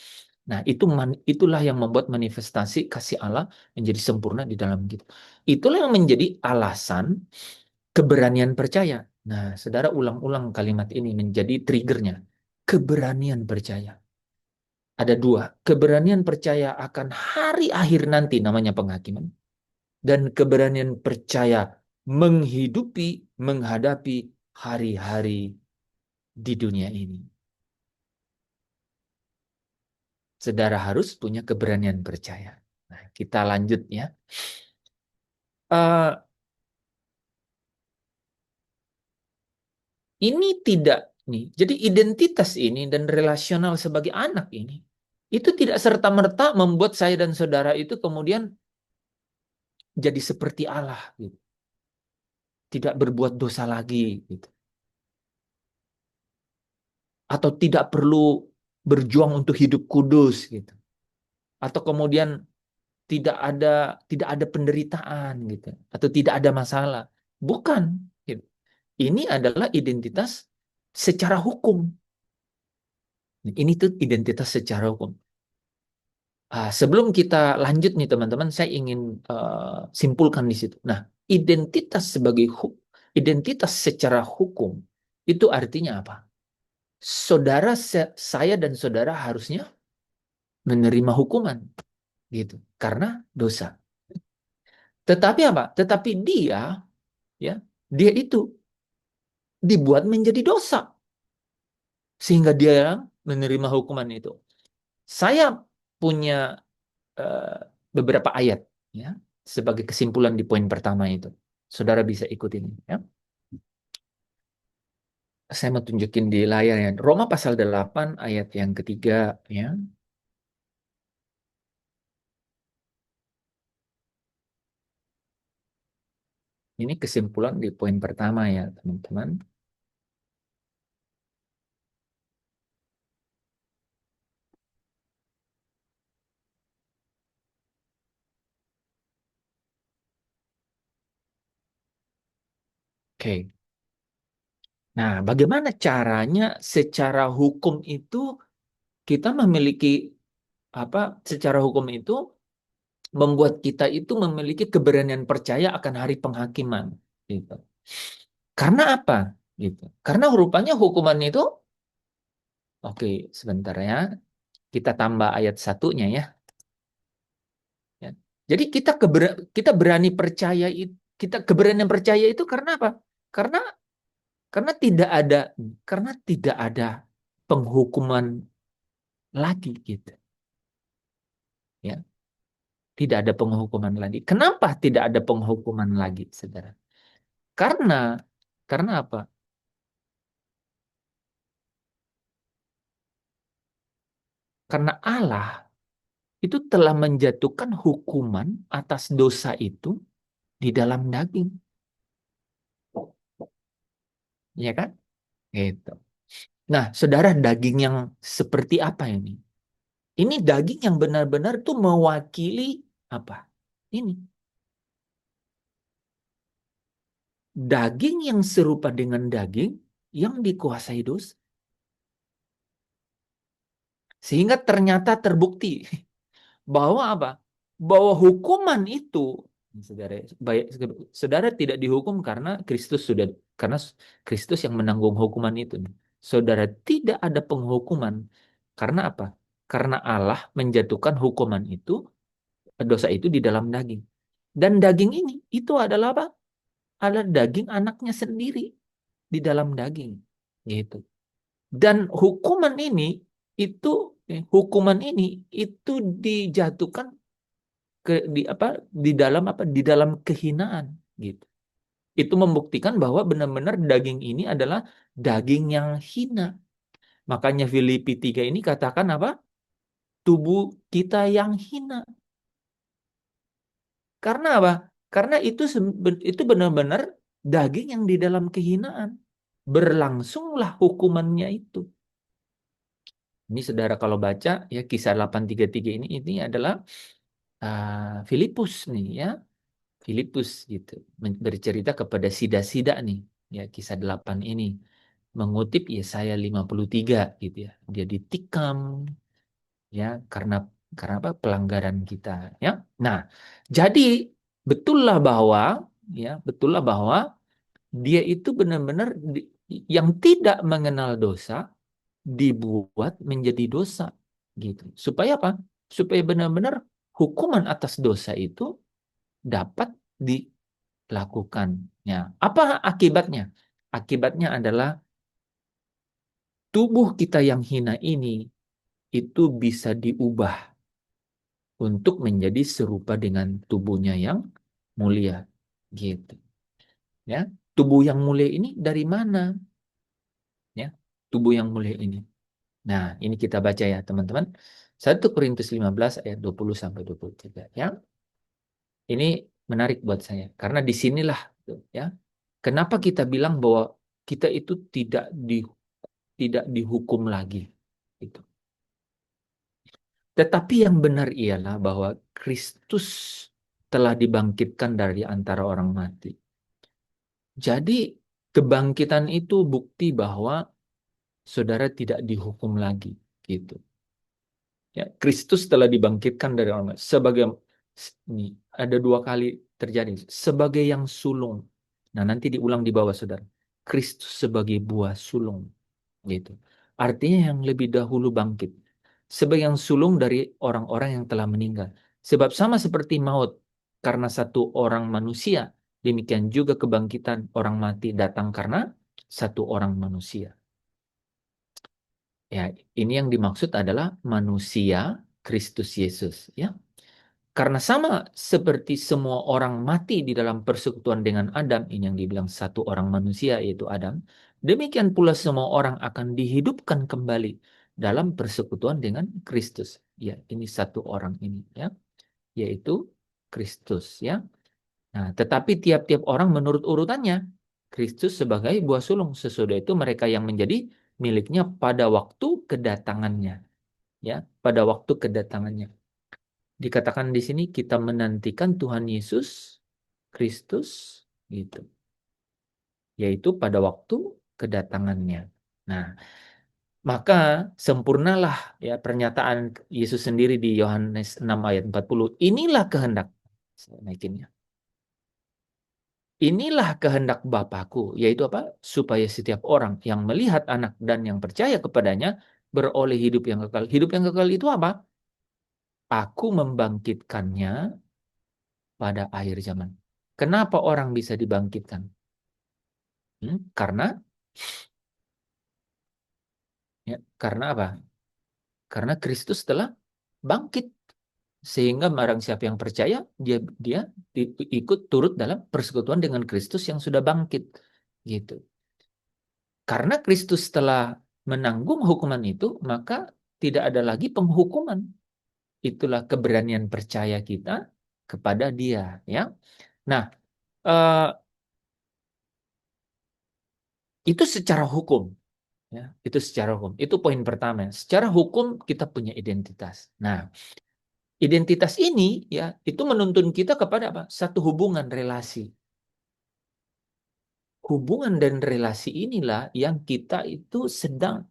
Speaker 1: Nah, itulah yang membuat manifestasi kasih Allah menjadi sempurna di dalam kita. Itulah yang menjadi alasan keberanian percaya. Nah, saudara ulang-ulang kalimat ini menjadi triggernya. Keberanian percaya. Ada dua. Keberanian percaya akan hari akhir nanti, namanya penghakiman. Dan keberanian percaya menghadapi hari-hari di dunia ini. Saudara harus punya keberanian percaya. Nah, kita lanjut ya. Ini tidak nih. Jadi identitas ini dan relasional sebagai anak ini itu tidak serta-merta membuat saya dan saudara itu kemudian jadi seperti Allah gitu. Tidak berbuat dosa lagi gitu. Atau tidak perlu berjuang untuk hidup kudus gitu. Atau kemudian tidak ada penderitaan gitu, atau tidak ada masalah. Bukan gitu. Ini adalah identitas secara hukum. Ini tuh identitas secara hukum. Sebelum kita lanjut nih teman-teman, saya ingin simpulkan di situ. Nah, identitas secara hukum itu artinya apa? Saya dan saudara harusnya menerima hukuman gitu karena dosa. Tetapi apa? Tetapi dia itu dibuat menjadi dosa sehingga dia menerima hukuman itu. Saya punya beberapa ayat ya sebagai kesimpulan di poin pertama itu. Saudara bisa ikutin ya. Saya mau tunjukin di layar ya. Roma pasal 8 ayat yang ketiga ya. Ini kesimpulan di poin pertama ya, teman-teman. Oke. Nah, bagaimana caranya secara hukum itu kita memiliki secara hukum itu membuat kita itu memiliki keberanian percaya akan hari penghakiman gitu. Karena apa? Gitu. Karena rupanya hukuman itu oke, sebentar ya. Kita tambah ayat satunya ya. Ya. Jadi kita berani percaya itu, kita keberanian percaya itu karena apa? Karena karena tidak ada penghukuman lagi gitu. Ya. Tidak ada penghukuman lagi. Kenapa tidak ada penghukuman lagi, Saudara? Karena apa? Karena Allah itu telah menjatuhkan hukuman atas dosa itu di dalam daging. Ya kan? Gitu. Nah, saudara, daging yang seperti apa ini? Ini daging yang benar-benar tuh mewakili apa? Ini. Daging yang serupa dengan daging yang dikuasai dosa. Sehingga ternyata terbukti bahwa apa? Bahwa hukuman itu saudara tidak dihukum karena Kristus yang menanggung hukuman itu. Saudara tidak ada penghukuman karena apa? Karena Allah menjatuhkan hukuman itu, dosa itu di dalam daging. Dan daging ini itu adalah apa? Adalah daging anaknya sendiri di dalam daging, gitu. Dan hukuman ini itu dijatuhkan di dalam kehinaan gitu. Itu membuktikan bahwa benar-benar daging ini adalah daging yang hina. Makanya Filipi 3 ini katakan apa? Tubuh kita yang hina. Karena apa? Karena itu benar-benar daging yang di dalam kehinaan. Berlangsunglah hukumannya itu. Ini saudara kalau baca ya Kisah 8:33 ini adalah Filipus nih ya. Filipus gitu bercerita kepada sida-sida nih ya Kisah 8 ini mengutip Yesaya 53 gitu ya. Dia ditikam ya karena apa? Pelanggaran kita ya. Nah, jadi betullah bahwa dia itu benar-benar yang tidak mengenal dosa dibuat menjadi dosa gitu. Supaya apa? Supaya benar-benar hukuman atas dosa itu dapat dilakukan. Ya. Apa akibatnya? Akibatnya adalah tubuh kita yang hina ini itu bisa diubah untuk menjadi serupa dengan tubuhnya yang mulia gitu. Ya. Tubuh yang mulia ini dari mana? Ya. Tubuh yang mulia ini. Nah, ini kita baca ya, teman-teman. 1 Korintus 15 ayat 20 sampai 23 ya. Ini menarik buat saya karena disinilah ya. Kenapa kita bilang bahwa kita itu tidak dihukum lagi gitu. Tetapi yang benar ialah bahwa Kristus telah dibangkitkan dari antara orang mati. Jadi kebangkitan itu bukti bahwa saudara tidak dihukum lagi gitu. Ya, Kristus telah dibangkitkan dari orang mati. Ini ada 2 kali terjadi sebagai yang sulung. Nah, nanti diulang di bawah saudara. Kristus sebagai buah sulung gitu. Artinya yang lebih dahulu bangkit. Sebagai yang sulung dari orang-orang yang telah meninggal. Sebab sama seperti maut karena satu orang manusia, demikian juga kebangkitan orang mati datang karena satu orang manusia. Ya, ini yang dimaksud adalah manusia Kristus Yesus, ya. Karena sama seperti semua orang mati di dalam persekutuan dengan Adam, ini yang dibilang satu orang manusia yaitu Adam, demikian pula semua orang akan dihidupkan kembali dalam persekutuan dengan Kristus. Ya, ini satu orang ini, ya, yaitu Kristus, ya. Nah, tetapi tiap-tiap orang menurut urutannya. Kristus sebagai buah sulung, sesudah itu mereka yang menjadi miliknya pada waktu kedatangannya, ya, pada waktu kedatangannya. Dikatakan di sini kita menantikan Tuhan Yesus Kristus gitu. Yaitu pada waktu kedatangannya. Nah, maka sempurnalah ya pernyataan Yesus sendiri di Yohanes 6 ayat 40. Inilah kehendak. Saya naikinnya. Inilah kehendak Bapakku, yaitu apa? Supaya setiap orang yang melihat anak dan yang percaya kepadanya beroleh hidup yang kekal. Hidup yang kekal itu apa? Aku membangkitkannya pada akhir zaman. Kenapa orang bisa dibangkitkan? Karena apa? Karena Kristus telah bangkit. Sehingga barang siapa yang percaya, dia ikut turut dalam persekutuan dengan Kristus yang sudah bangkit. Gitu. Karena Kristus telah menanggung hukuman itu, maka tidak ada lagi penghukuman. Itulah keberanian percaya kita kepada Dia, ya. Nah, itu secara hukum, ya. Itu secara hukum. Itu poin pertama. Secara hukum kita punya identitas. Nah, identitas ini ya itu menuntun kita kepada apa? Satu hubungan relasi. Hubungan dan relasi inilah yang kita itu sedang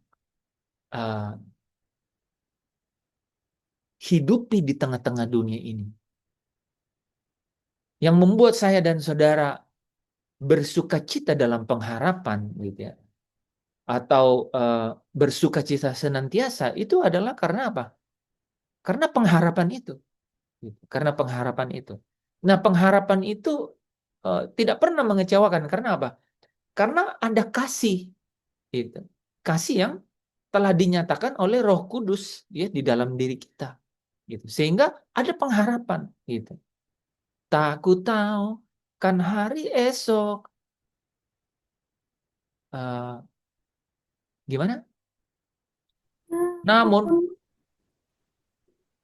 Speaker 1: hidupi di tengah-tengah dunia ini. Yang membuat saya dan saudara bersukacita dalam pengharapan gitu ya. Atau bersukacita senantiasa itu adalah karena apa? Karena pengharapan itu. Karena pengharapan itu. Nah, pengharapan itu tidak pernah mengecewakan. Karena apa? Karena ada kasih. Gitu. Kasih yang telah dinyatakan oleh Roh Kudus ya di dalam diri kita. Gitu. Sehingga ada pengharapan. Gitu. Tak ku tahu kan hari esok. Gimana? Namun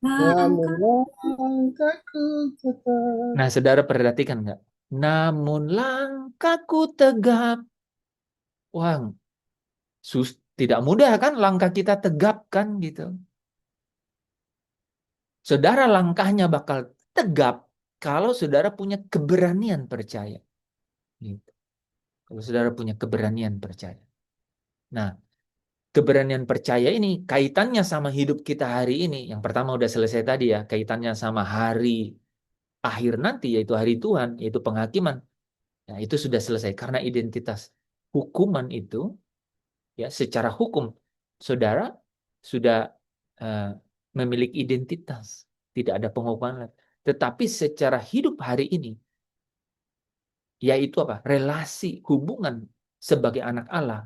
Speaker 3: Namun langkahku tetap.
Speaker 1: Nah, saudara perhatikan nggak? Namun langkahku tegap. Wah, Tidak mudah kan langkah kita tegap kan gitu. Saudara langkahnya bakal tegap kalau saudara punya keberanian percaya. Gitu. Kalau saudara punya keberanian percaya. Nah, keberanian percaya ini kaitannya sama hidup kita hari ini. Yang pertama udah selesai tadi ya, kaitannya sama hari akhir nanti, yaitu hari Tuhan, yaitu penghakiman. Nah, itu sudah selesai karena identitas. Hukuman itu, ya secara hukum, saudara sudah eh, memiliki identitas. Tidak ada penghukuman. Tetapi secara hidup hari ini, yaitu apa? Relasi, hubungan sebagai anak Allah.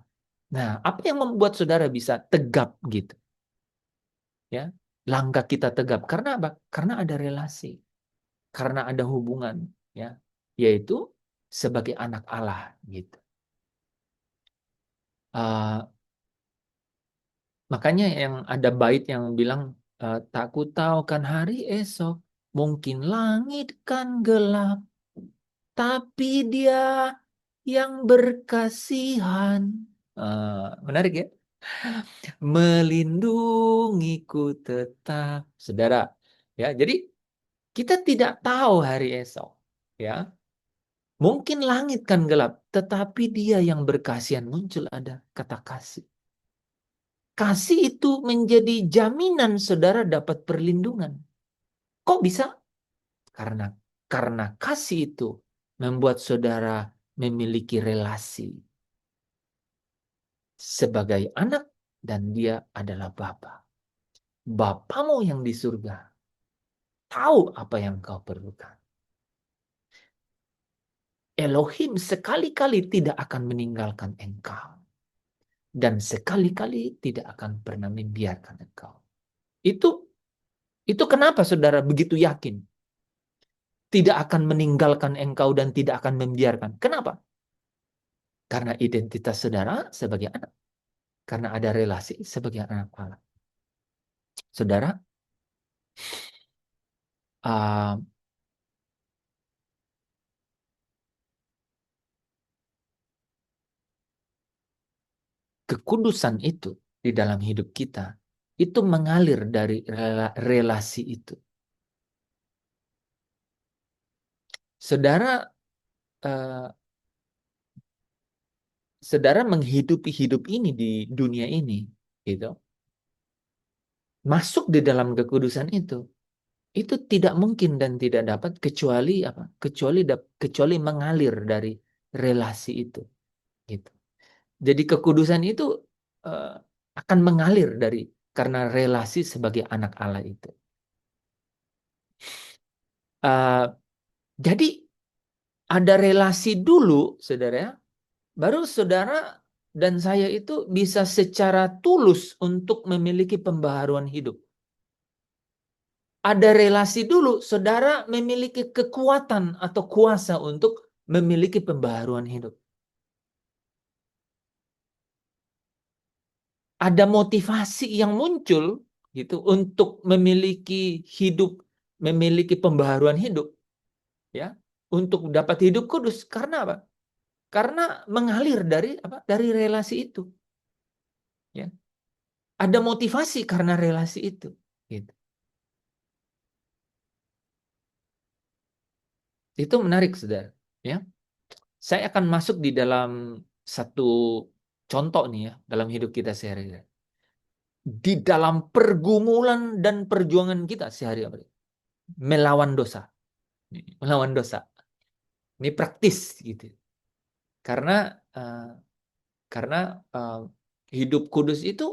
Speaker 1: Nah, apa yang membuat saudara bisa tegap gitu? Ya, langkah kita tegap karena apa? Karena ada relasi, karena ada hubungan, ya, yaitu sebagai anak Allah gitu. Uh, Makanya yang ada bait yang bilang tak ku tahu kan hari esok, mungkin langit kan gelap, tapi dia yang berkasihan. Menarik ya? Melindungiku tetap, saudara. Ya, jadi kita tidak tahu hari esok. Ya, mungkin langit kan gelap, tetapi dia yang berkasihan muncul ada kata kasih. Kasih itu menjadi jaminan saudara dapat perlindungan. Kok bisa? Karena kasih itu membuat saudara memiliki relasi sebagai anak dan dia adalah Bapa. Bapamu yang di surga tahu apa yang kau perlukan. Elohim sekali-kali tidak akan meninggalkan engkau. Dan sekali-kali tidak akan pernah membiarkan engkau. Itu kenapa saudara begitu yakin? Tidak akan meninggalkan engkau dan tidak akan membiarkan. Kenapa? Karena identitas saudara sebagai anak. Karena ada relasi sebagai anak Allah. Saudara, uh, kekudusan itu di dalam hidup kita, itu mengalir dari relasi itu. Saudara, uh, saudara menghidupi hidup ini di dunia ini, gitu. Masuk di dalam kekudusan itu tidak mungkin dan tidak dapat kecuali apa? Kecuali mengalir dari relasi itu, gitu. Jadi kekudusan itu uh, akan mengalir dari karena relasi sebagai anak Allah itu. Uh, jadi ada relasi dulu, saudara, baru saudara dan saya itu bisa secara tulus untuk memiliki pembaharuan hidup. Ada relasi dulu, saudara memiliki kekuatan atau kuasa untuk memiliki pembaharuan hidup. Ada motivasi yang muncul gitu untuk memiliki pembaharuan hidup, ya, untuk dapat hidup kudus. Karena apa? Karena mengalir dari apa? Dari relasi itu, ya. Ada motivasi karena relasi itu, gitu. Itu menarik, saudara, ya. Saya akan masuk di dalam satu contoh nih ya dalam hidup kita sehari-hari. Di dalam pergumulan dan perjuangan kita sehari-hari melawan dosa. Melawan dosa. Ini praktis gitu. Karena uh, karena uh, hidup kudus itu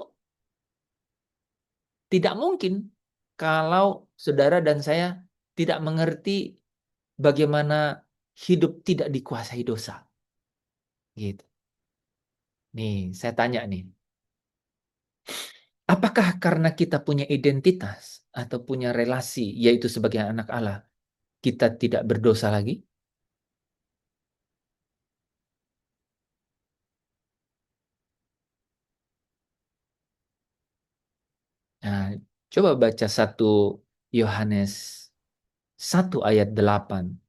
Speaker 1: tidak mungkin kalau saudara dan saya tidak mengerti bagaimana hidup tidak dikuasai dosa. Gitu. Nih, saya tanya nih. Apakah karena kita punya identitas atau punya relasi, yaitu sebagai anak Allah, kita tidak berdosa lagi? Nah, coba baca 1 Yohanes 1 ayat 8.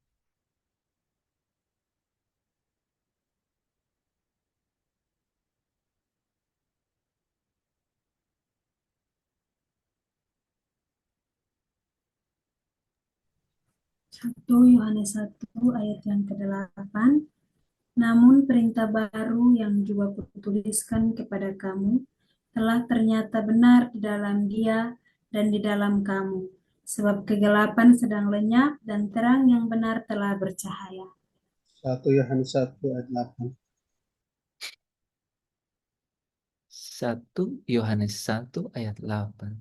Speaker 5: 1 Yohanes 1 ayat yang ke-8. Namun perintah baru yang juga kutuliskan kepada kamu telah ternyata benar di dalam Dia dan di dalam kamu, sebab kegelapan sedang lenyap dan terang yang benar telah bercahaya.
Speaker 3: 1 Yohanes 1 ayat 8.
Speaker 1: 1 Yohanes 1 ayat 8.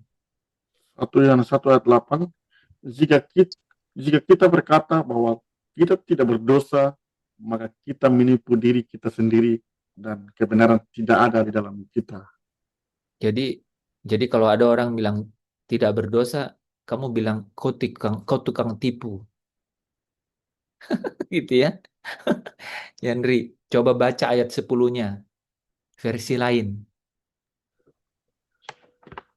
Speaker 4: 1 Yohanes 1 ayat 8, jika kita berkata bahwa kita tidak berdosa, maka kita menipu diri kita sendiri dan kebenaran tidak ada di dalam kita.
Speaker 1: Jadi kalau ada orang bilang tidak berdosa, kamu bilang kau tukang tipu. Gitu ya. Yandri, coba baca ayat 10-nya. Versi lain.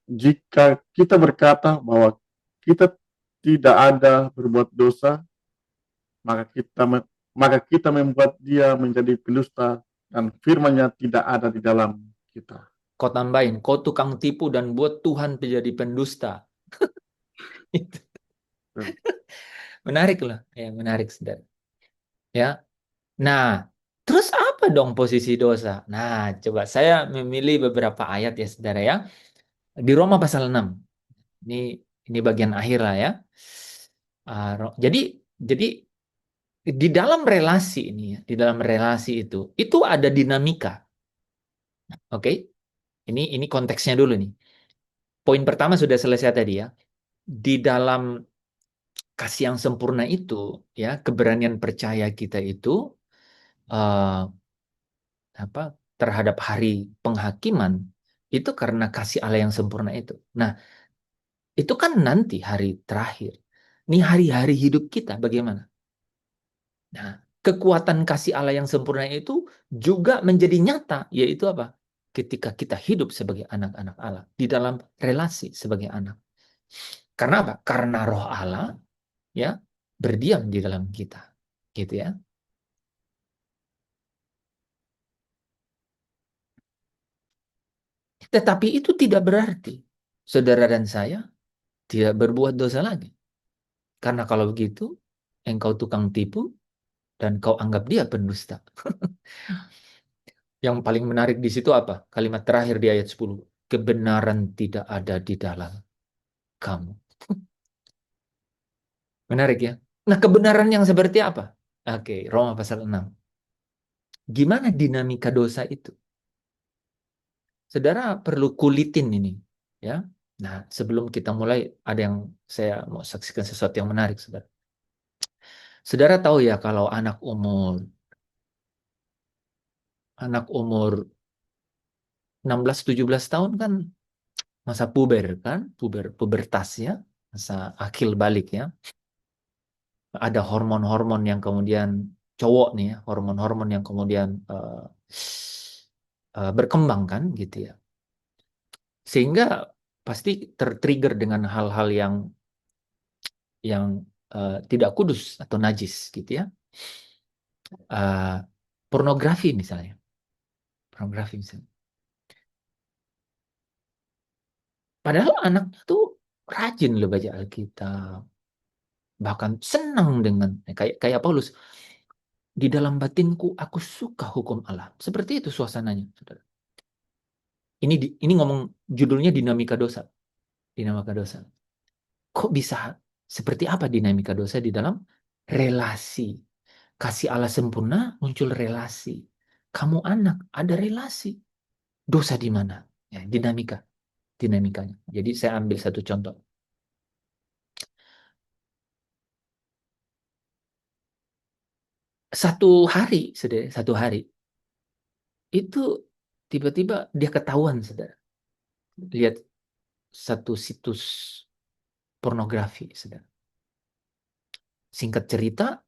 Speaker 4: Jika kita berkata bahwa kita tidak ada berbuat dosa, maka kita membuat dia menjadi pendusta dan firman-Nya tidak ada di dalam kita.
Speaker 1: Kau tambahin, kau tukang tipu dan buat Tuhan menjadi pendusta. Itu. Menarik loh. Ya, menarik, saudara. Ya. Nah, terus apa dong posisi dosa? Nah, coba saya memilih beberapa ayat ya, saudara ya. Di Roma pasal 6. Ini bagian akhir lah ya. Jadi di dalam relasi ini ya, di dalam relasi itu ada dinamika. Oke? Ini konteksnya dulu nih. Poin pertama sudah selesai tadi ya. Di dalam kasih yang sempurna itu ya, keberanian percaya kita itu eh, terhadap hari penghakiman itu karena kasih Allah yang sempurna itu. Nah, itu kan nanti hari terakhir. Nih hari-hari hidup kita bagaimana? Nah, kekuatan kasih Allah yang sempurna itu juga menjadi nyata, yaitu apa? Ketika kita hidup sebagai anak-anak Allah, di dalam relasi sebagai anak. Karena apa? Karena roh Allah ya berdiam di dalam kita. Gitu ya. Tetapi itu tidak berarti saudara dan saya tidak berbuat dosa lagi. Karena kalau begitu, engkau tukang tipu dan kau anggap dia pendusta. Yang paling menarik di situ apa? Kalimat terakhir di ayat 10. Kebenaran tidak ada di dalam kamu. Menarik ya. Nah, kebenaran yang seperti apa? Oke, Roma pasal 6. Gimana dinamika dosa itu? Saudara perlu kulitin ini, ya. Nah, sebelum kita mulai, ada yang saya mau saksikan sesuatu yang menarik, saudara. Saudara tahu ya kalau anak umur 16-17 tahun kan masa puber kan, pubertas ya, masa akil balik ya. Ada hormon-hormon yang kemudian cowok nih ya, hormon-hormon yang kemudian berkembang kan gitu ya. Sehingga pasti tertrigger dengan hal-hal yang tidak kudus atau najis gitu ya. Pornografi misalnya. Pornografi misalnya. Padahal anaknya tuh rajin loh baca Alkitab. Bahkan senang dengan kayak Paulus. Di dalam batinku aku suka hukum Allah. Seperti itu suasananya, saudara. Ini ngomong judulnya dinamika dosa. Dinamika dosa. Kok bisa seperti apa dinamika dosa di dalam relasi? Kasih Allah sempurna muncul relasi. Kamu anak, ada relasi. Dosa di mana? Ya, dinamikanya. Jadi saya ambil satu contoh. Satu hari itu tiba-tiba dia ketahuan, saudara. Lihat satu situs pornografi, saudara. Singkat cerita,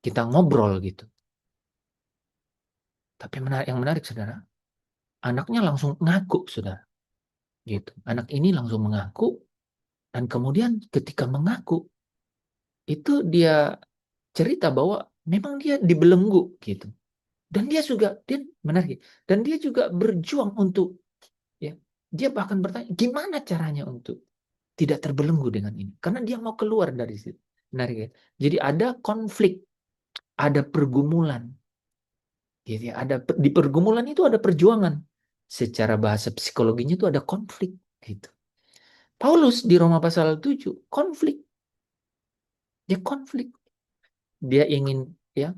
Speaker 1: kita ngobrol gitu. Tapi yang menarik, saudara, anaknya langsung ngaku, saudara. Gitu. Anak ini langsung mengaku, dan kemudian ketika mengaku, itu dia cerita bahwa memang dia dibelenggu gitu. Dan dia menarik. Dan dia juga berjuang untuk, ya, dia bahkan bertanya, gimana caranya untuk tidak terbelenggu dengan ini? Karena dia mau keluar dari situ. Menarik ya. Jadi ada konflik, ada pergumulan. Gitu ya. Di pergumulan itu ada perjuangan. Secara bahasa psikologinya itu ada konflik. Gitu. Paulus di Roma pasal 7 konflik. Dia konflik. Dia ingin ya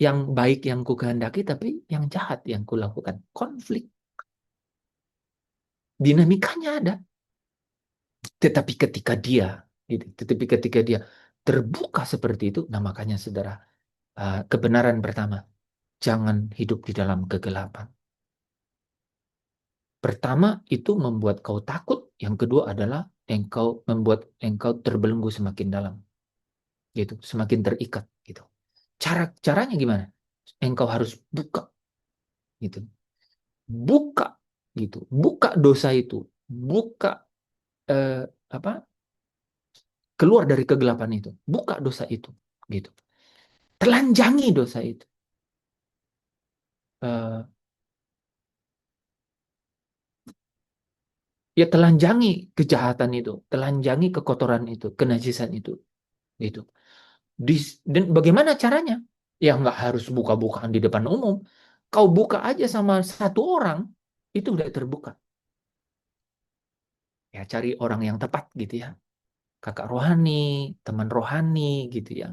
Speaker 1: yang baik yang kukehendaki tapi yang jahat yang kulakukan. Konflik. Dinamikanya ada. Tetapi ketika dia terbuka seperti itu, nah makanya saudara, kebenaran pertama, jangan hidup di dalam kegelapan. Pertama itu membuat kau takut, yang kedua adalah membuat engkau terbelenggu semakin dalam, gitu, semakin terikat, gitu. Caranya gimana? Engkau harus buka, gitu, buka, gitu, buka dosa itu, buka apa? Keluar dari kegelapan itu, buka dosa itu, gitu. Telanjangi dosa itu. Ya telanjangi kejahatan itu, telanjangi kekotoran itu, kenajisan itu, gitu. Dan bagaimana caranya? Ya nggak harus buka-bukaan di depan umum. Kau buka aja sama satu orang, itu udah terbuka. Ya cari orang yang tepat gitu ya. Kakak rohani, teman rohani gitu ya.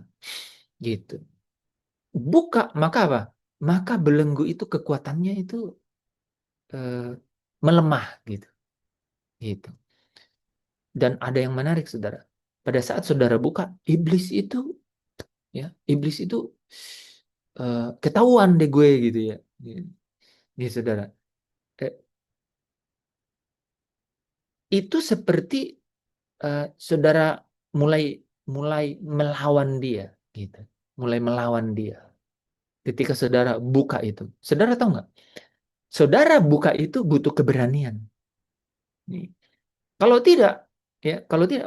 Speaker 1: Gitu. Buka, maka apa? Maka belenggu itu kekuatannya itu eh, melemah gitu. Gitu. Dan ada yang menarik, saudara. Pada saat saudara buka, iblis itu ketahuan deh gue gitu ya. Nih, saudara. Eh, itu seperti saudara mulai mulai melawan dia gitu. Mulai melawan dia. Ketika saudara buka itu. Saudara tahu nggak? Saudara buka itu butuh keberanian. Nih. Kalau tidak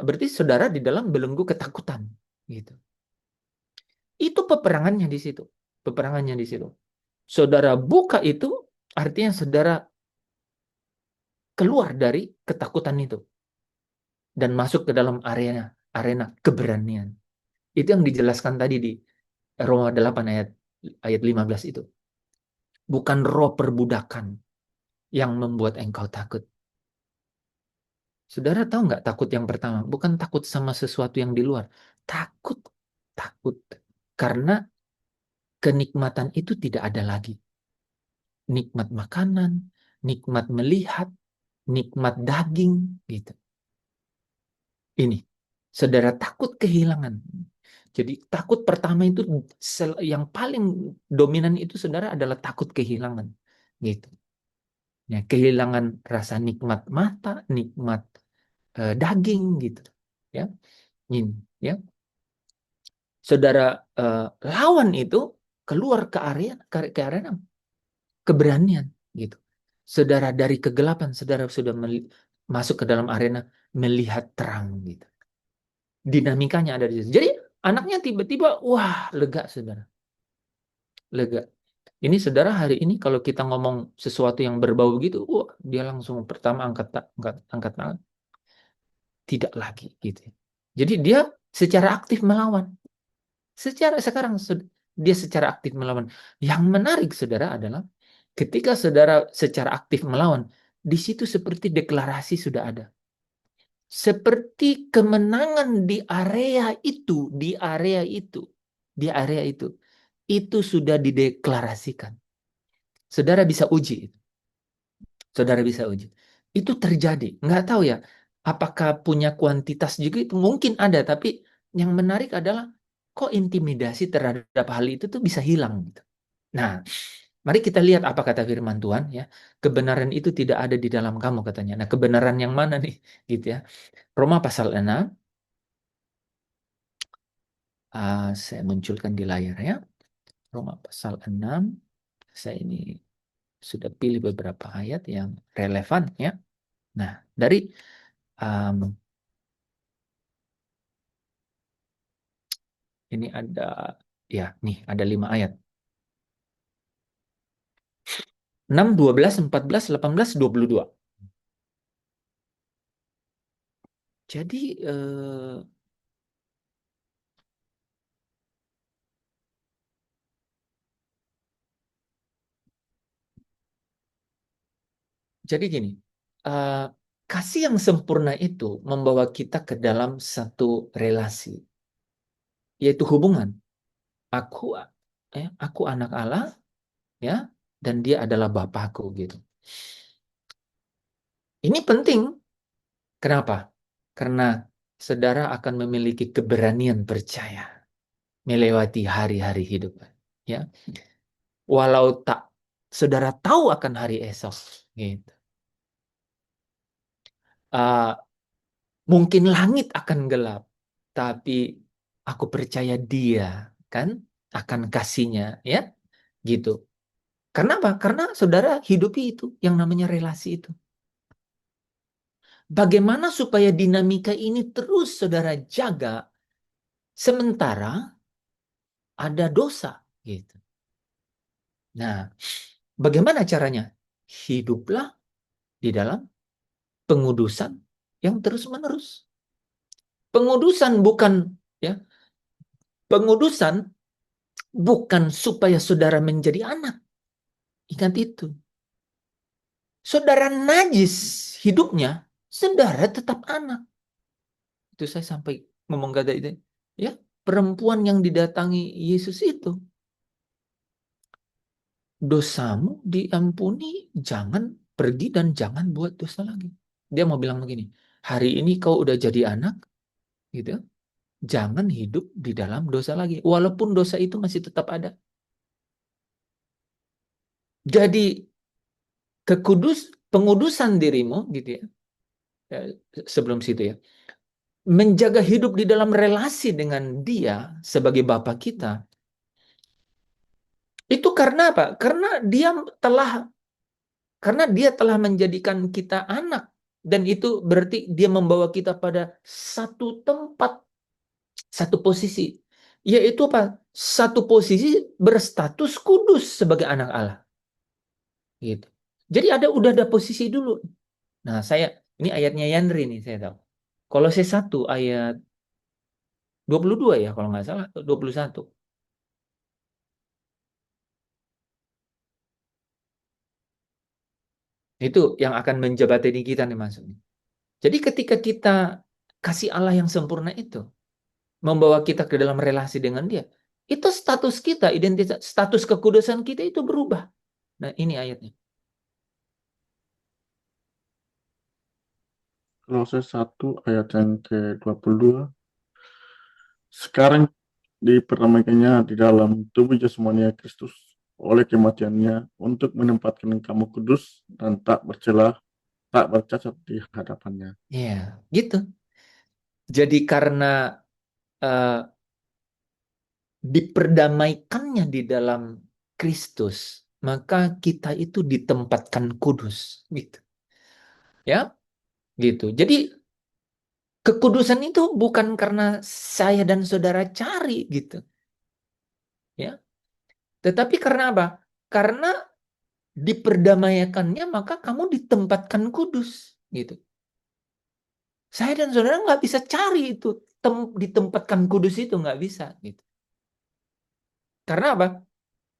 Speaker 1: berarti saudara di dalam belenggu ketakutan gitu. Itu peperangannya di situ. Peperangannya di situ. Saudara buka itu artinya saudara keluar dari ketakutan itu dan masuk ke dalam arena keberanian. Itu yang dijelaskan tadi di Roma 8 ayat 15 itu. Bukan roh perbudakan yang membuat engkau takut. Saudara tahu nggak takut yang pertama? Bukan takut sama sesuatu yang di luar. Takut. Karena kenikmatan itu tidak ada lagi. Nikmat makanan, nikmat melihat, nikmat daging, gitu. Ini, saudara takut kehilangan. Jadi takut pertama itu yang paling dominan itu saudara adalah takut kehilangan, gitu. Ya, kehilangan rasa nikmat mata, nikmat daging, gitu. Ya, ini, ya. Saudara lawan itu keluar ke arena keberanian, gitu. Saudara dari kegelapan, saudara sudah masuk ke dalam arena melihat terang, gitu. Dinamikanya ada di situ. Jadi anaknya tiba-tiba, wah, lega, saudara. Lega. Ini saudara hari ini kalau kita ngomong sesuatu yang berbau gitu, wah, dia langsung pertama angkat tangan. Tidak lagi, gitu. Jadi dia secara aktif melawan. Dia secara aktif melawan. Yang menarik, saudara, adalah ketika saudara secara aktif melawan, di situ seperti deklarasi sudah ada. Seperti kemenangan di area itu sudah dideklarasikan. Saudara bisa uji. Itu terjadi. Nggak tahu ya, apakah punya kuantitas juga itu mungkin ada, tapi yang menarik adalah kok intimidasi terhadap hal itu tuh bisa hilang gitu. Nah, mari kita lihat apa kata firman Tuhan ya. Kebenaran itu tidak ada di dalam kamu katanya. Nah, kebenaran yang mana nih gitu ya. Roma pasal 6 saya munculkan di layar ya. Roma pasal 6. Saya ini sudah pilih beberapa ayat yang relevan ya. Nah, dari ini ada ya, nih ada 5 ayat. 6, 12, 14, 18, 22. Jadi Jadi gini, eh, kasih yang sempurna itu membawa kita ke dalam satu relasi, yaitu hubungan. Aku, aku anak Allah, ya, dan dia adalah Bapakku gitu. Ini penting. Kenapa? Karena saudara akan memiliki keberanian percaya melewati hari-hari hidup. Ya, walau tak saudara tahu akan hari esok, gitu. Uh, Mungkin langit akan gelap, tapi aku percaya Dia kan akan kasihnya, ya, gitu. Karena apa? Karena saudara hidupi itu yang namanya relasi itu. Bagaimana supaya dinamika ini terus saudara jaga sementara ada dosa, gitu. Nah, bagaimana caranya? Hiduplah di dalam pengudusan yang terus-menerus. Pengudusan bukan, ya, pengudusan bukan supaya saudara menjadi anak. Ingat itu. Saudara najis hidupnya, saudara tetap anak. Itu saya sampai ngomong kata itu. Ya, perempuan yang didatangi Yesus itu, dosamu diampuni, jangan pergi dan jangan buat dosa lagi. Dia mau bilang begini, hari ini kau udah jadi anak, gitu. Jangan hidup di dalam dosa lagi, walaupun dosa itu masih tetap ada. Jadi pengudusan dirimu, gitu ya. Sebelum situ ya, menjaga hidup di dalam relasi dengan Dia sebagai Bapa kita. Itu karena apa? Karena dia telah menjadikan kita anak, dan itu berarti dia membawa kita pada satu tempat, satu posisi, yaitu apa? Satu posisi berstatus kudus sebagai anak Allah. Gitu. Jadi udah ada posisi dulu. Nah, ini ayatnya Yandri nih, saya tahu. Kolose 1 ayat 22 ya kalau nggak salah, 21. Itu yang akan menjabatani kita nih maksudnya. Jadi ketika kita kasih Allah yang sempurna itu membawa kita ke dalam relasi dengan Dia, itu status kita, identitas, status kekudusan kita itu berubah. Nah, ini ayatnya.
Speaker 4: Kolose 1 ayat yang ke-22. Sekarang diperdamaikannya di dalam tubuh jasmani Kristus oleh kematiannya untuk menempatkan kamu kudus dan tak bercela, tak bercacat di hadapannya.
Speaker 1: Ya, gitu. Jadi karena diperdamaikannya di dalam Kristus, maka kita itu ditempatkan kudus, gitu. Ya, gitu. Jadi kekudusan itu bukan karena saya dan saudara cari, gitu. Ya. Tetapi karena apa? Karena diperdamaikannya, maka kamu ditempatkan kudus, gitu. Saya dan saudara nggak bisa cari itu ditempatkan kudus itu, nggak bisa, gitu. Karena apa?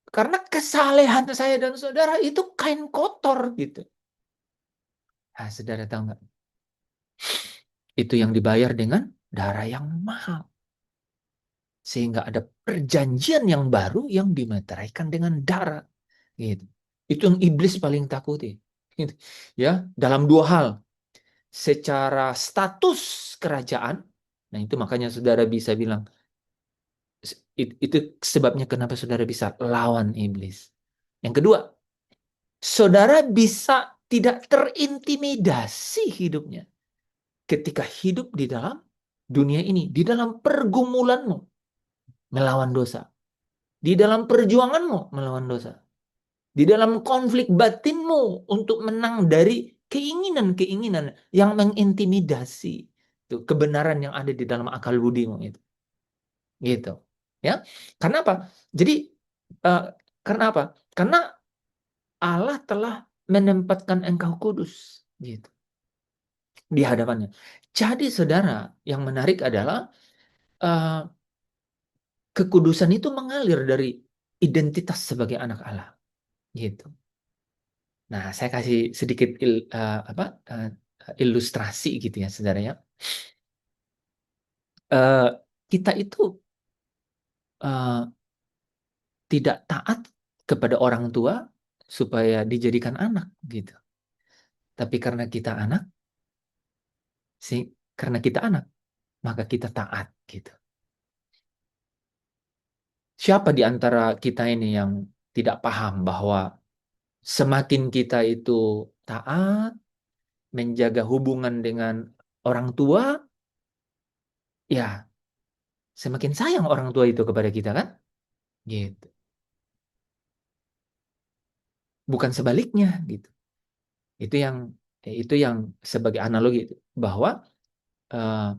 Speaker 1: Karena kesalehan saya dan saudara itu kain kotor, gitu. Nah, saudara tahu nggak? Itu yang dibayar dengan darah yang mahal. Sehingga ada perjanjian yang baru yang dimeteraikan dengan darah. Gitu. Itu yang iblis paling takuti. Gitu. Ya, dalam dua hal. Secara status kerajaan, nah itu makanya saudara bisa bilang, itu sebabnya kenapa saudara bisa lawan iblis. Yang kedua, saudara bisa tidak terintimidasi hidupnya ketika hidup di dalam dunia ini, di dalam pergumulanmu melawan dosa, di dalam perjuanganmu melawan dosa, di dalam konflik batinmu untuk menang dari keinginan-keinginan yang mengintimidasi itu kebenaran yang ada di dalam akal budimu itu. Gitu. Ya. Karena apa? Jadi karena apa? Karena Allah telah menempatkan engkau kudus, gitu, di hadapannya. Jadi saudara, yang menarik adalah kekudusan itu mengalir dari identitas sebagai anak Allah, gitu. Nah, saya kasih sedikit ilustrasi gitu ya, saudara ya. Eh, kita itu eh, tidak taat kepada orang tua supaya dijadikan anak gitu. Tapi karena kita anak, maka kita taat gitu. Siapa di antara kita ini yang tidak paham bahwa semakin kita itu taat, menjaga hubungan dengan orang tua, ya semakin sayang orang tua itu kepada kita kan? Gitu. Bukan sebaliknya gitu. Itu yang sebagai analogi bahwa eh,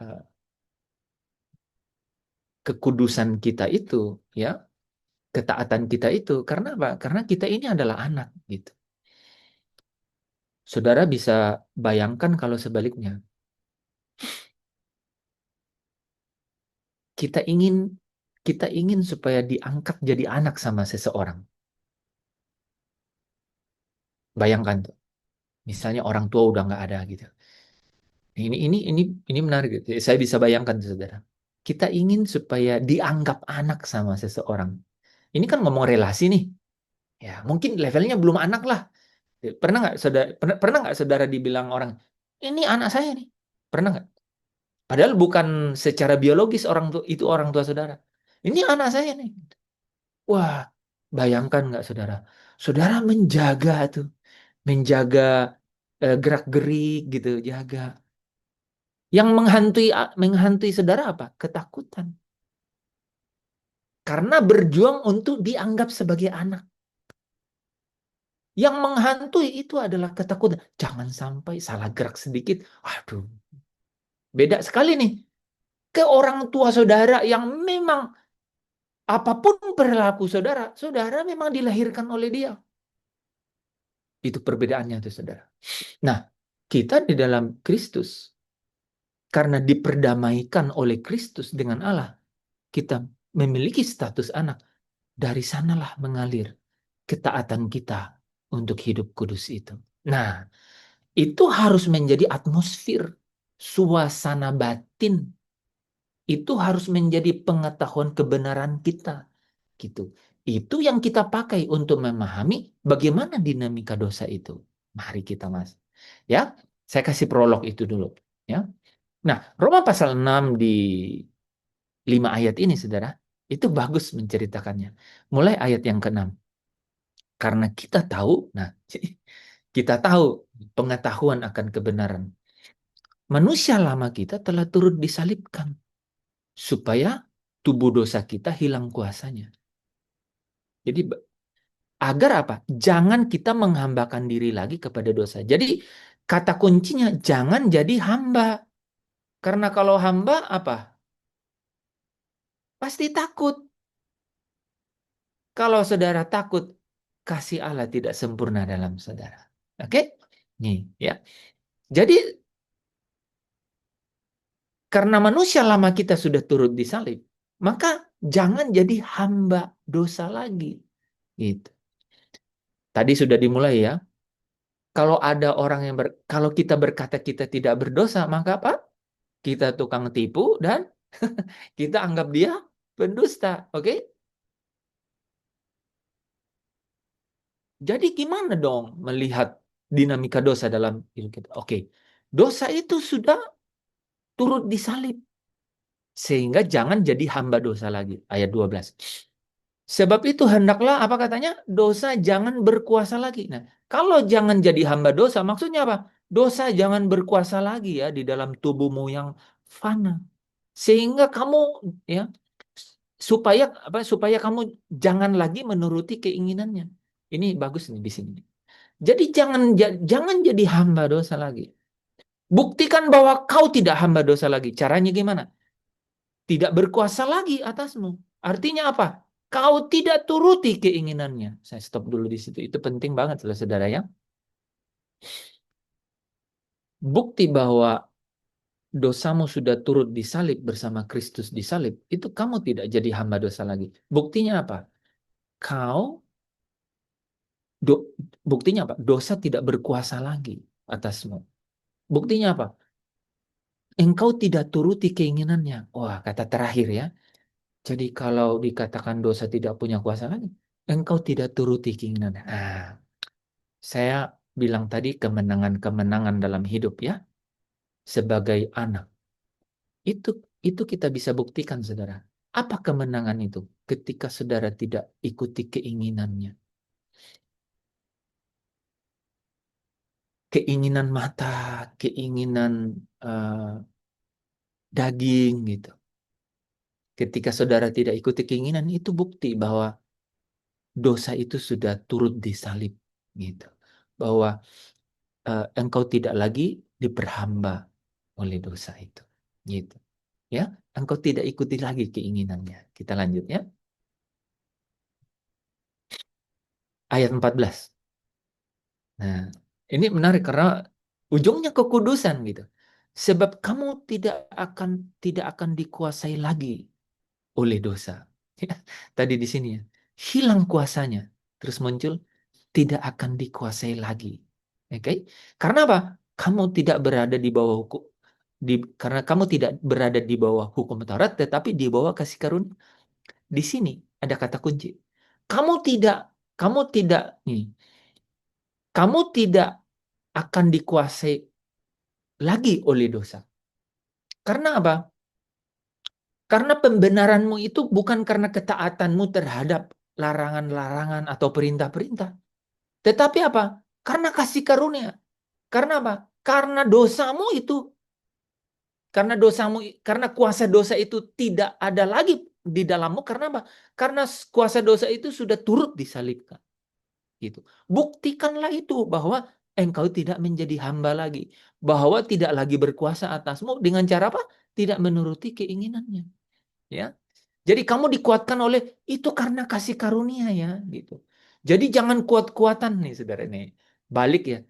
Speaker 1: eh, kekudusan kita itu ya, ketaatan kita itu karena apa? Karena kita ini adalah anak gitu. Saudara bisa bayangkan kalau sebaliknya. Kita ingin kita ingin supaya diangkat jadi anak sama seseorang. Bayangkan tuh. Misalnya orang tua udah nggak ada gitu. Ini menarik gitu. Saya bisa bayangkan saudara. Kita ingin supaya dianggap anak sama seseorang. Ini kan ngomong relasi nih. Ya, mungkin levelnya belum anak lah. Pernah nggak saudara dibilang orang, ini anak saya nih. Pernah nggak? Padahal bukan secara biologis orang tua saudara. Ini anak saya nih. Wah, bayangkan nggak saudara? Saudara menjaga gerak-gerik gitu, jaga. Yang menghantui saudara apa? Ketakutan. Karena berjuang untuk dianggap sebagai anak. Yang menghantui itu adalah ketakutan. Jangan sampai salah gerak sedikit. Waduh, beda sekali nih. Ke orang tua saudara yang memang apapun perilaku saudara, saudara memang dilahirkan oleh dia. Itu perbedaannya tuh saudara. Nah, kita di dalam Kristus, karena diperdamaikan oleh Kristus dengan Allah, kita memiliki status anak. Dari sanalah mengalir ketaatan kita untuk hidup kudus itu. Nah, itu harus menjadi atmosfer, suasana batin. Itu harus menjadi pengetahuan kebenaran kita. Gitu. Itu yang kita pakai untuk memahami bagaimana dinamika dosa itu. Mari kita Mas. Ya, saya kasih prolog itu dulu. Ya. Nah, Roma pasal 6 di 5 ayat ini, saudara, itu bagus menceritakannya. Mulai ayat yang ke-6. Karena kita tahu, nah, kita tahu pengetahuan akan kebenaran. Manusia lama kita telah turut disalibkan supaya tubuh dosa kita hilang kuasanya. Jadi agar apa? Jangan kita menghambakan diri lagi kepada dosa. Jadi kata kuncinya jangan jadi hamba. Karena kalau hamba apa? Pasti takut. Kalau saudara takut, kasih Allah tidak sempurna dalam saudara. Oke? Nih, ya. Jadi karena manusia lama kita sudah turut disalib, maka jangan jadi hamba dosa lagi. Gitu. Tadi sudah dimulai ya. Kalau ada orang yang kalau kita berkata kita tidak berdosa, maka apa? Kita tukang tipu dan kita anggap dia pendusta. Oke? Jadi gimana dong melihat dinamika dosa dalam hidup kita? Oke. Dosa itu sudah turut disalib. Sehingga jangan jadi hamba dosa lagi. Ayat 12. Sebab itu hendaklah, apa katanya? Dosa jangan berkuasa lagi. Nah, kalau jangan jadi hamba dosa, maksudnya apa? Dosa jangan berkuasa lagi ya di dalam tubuhmu yang fana. Sehingga kamu ya supaya kamu jangan lagi menuruti keinginannya. Ini bagus nih di sini. Jadi jangan jadi hamba dosa lagi. Buktikan bahwa kau tidak hamba dosa lagi. Caranya gimana? Tidak berkuasa lagi atasmu. Artinya apa? Kau tidak turuti keinginannya. Saya stop dulu di situ. Itu penting banget, saudara ya. Bukti bahwa dosamu sudah turut disalib bersama Kristus disalib, itu kamu tidak jadi hamba dosa lagi. Buktinya apa? Kau Buktinya apa? Dosa tidak berkuasa lagi atasmu. Buktinya apa? Engkau tidak turuti keinginannya. Wah, kata terakhir ya. Jadi kalau dikatakan dosa tidak punya kuasa lagi, engkau tidak turuti keinginannya. Saya bilang tadi kemenangan-kemenangan dalam hidup ya, sebagai anak. Itu kita bisa buktikan, saudara. Apa kemenangan itu? Ketika saudara tidak ikuti keinginannya. Keinginan mata, keinginan daging gitu. Ketika saudara tidak ikuti keinginan, itu bukti bahwa dosa itu sudah turut disalib gitu. Bahwa engkau tidak lagi diperhamba oleh dosa itu. Gitu. Ya, engkau tidak ikuti lagi keinginannya. Kita lanjut ya. Ayat 14. Nah, ini menarik karena ujungnya kekudusan gitu. Sebab kamu tidak akan dikuasai lagi oleh dosa. Ya, tadi di sini ya. Hilang kuasanya. Terus muncul tidak akan dikuasai lagi. Oke? Karena apa? Kamu tidak berada di bawah hukum karena kamu tidak berada di bawah hukum Taurat tetapi di bawah kasih karunia. Di sini ada kata kunci. Kamu tidak kamu tidak nih. Kamu tidak akan dikuasai lagi oleh dosa. Karena apa? Karena pembenaranmu itu bukan karena ketaatanmu terhadap larangan-larangan atau perintah-perintah. Tetapi apa? Karena kasih karunia. Karena apa? Karena karena kuasa dosa itu tidak ada lagi di dalammu. Karena apa? Karena kuasa dosa itu sudah turut disalibkan. Gitu. Buktikanlah itu bahwa engkau tidak menjadi hamba lagi. Bahwa tidak lagi berkuasa atasmu dengan cara apa? Tidak menuruti keinginannya. Ya. Jadi kamu dikuatkan oleh itu karena kasih karunia ya gitu. Jadi jangan kuat-kuatan nih saudara nih. Balik ya.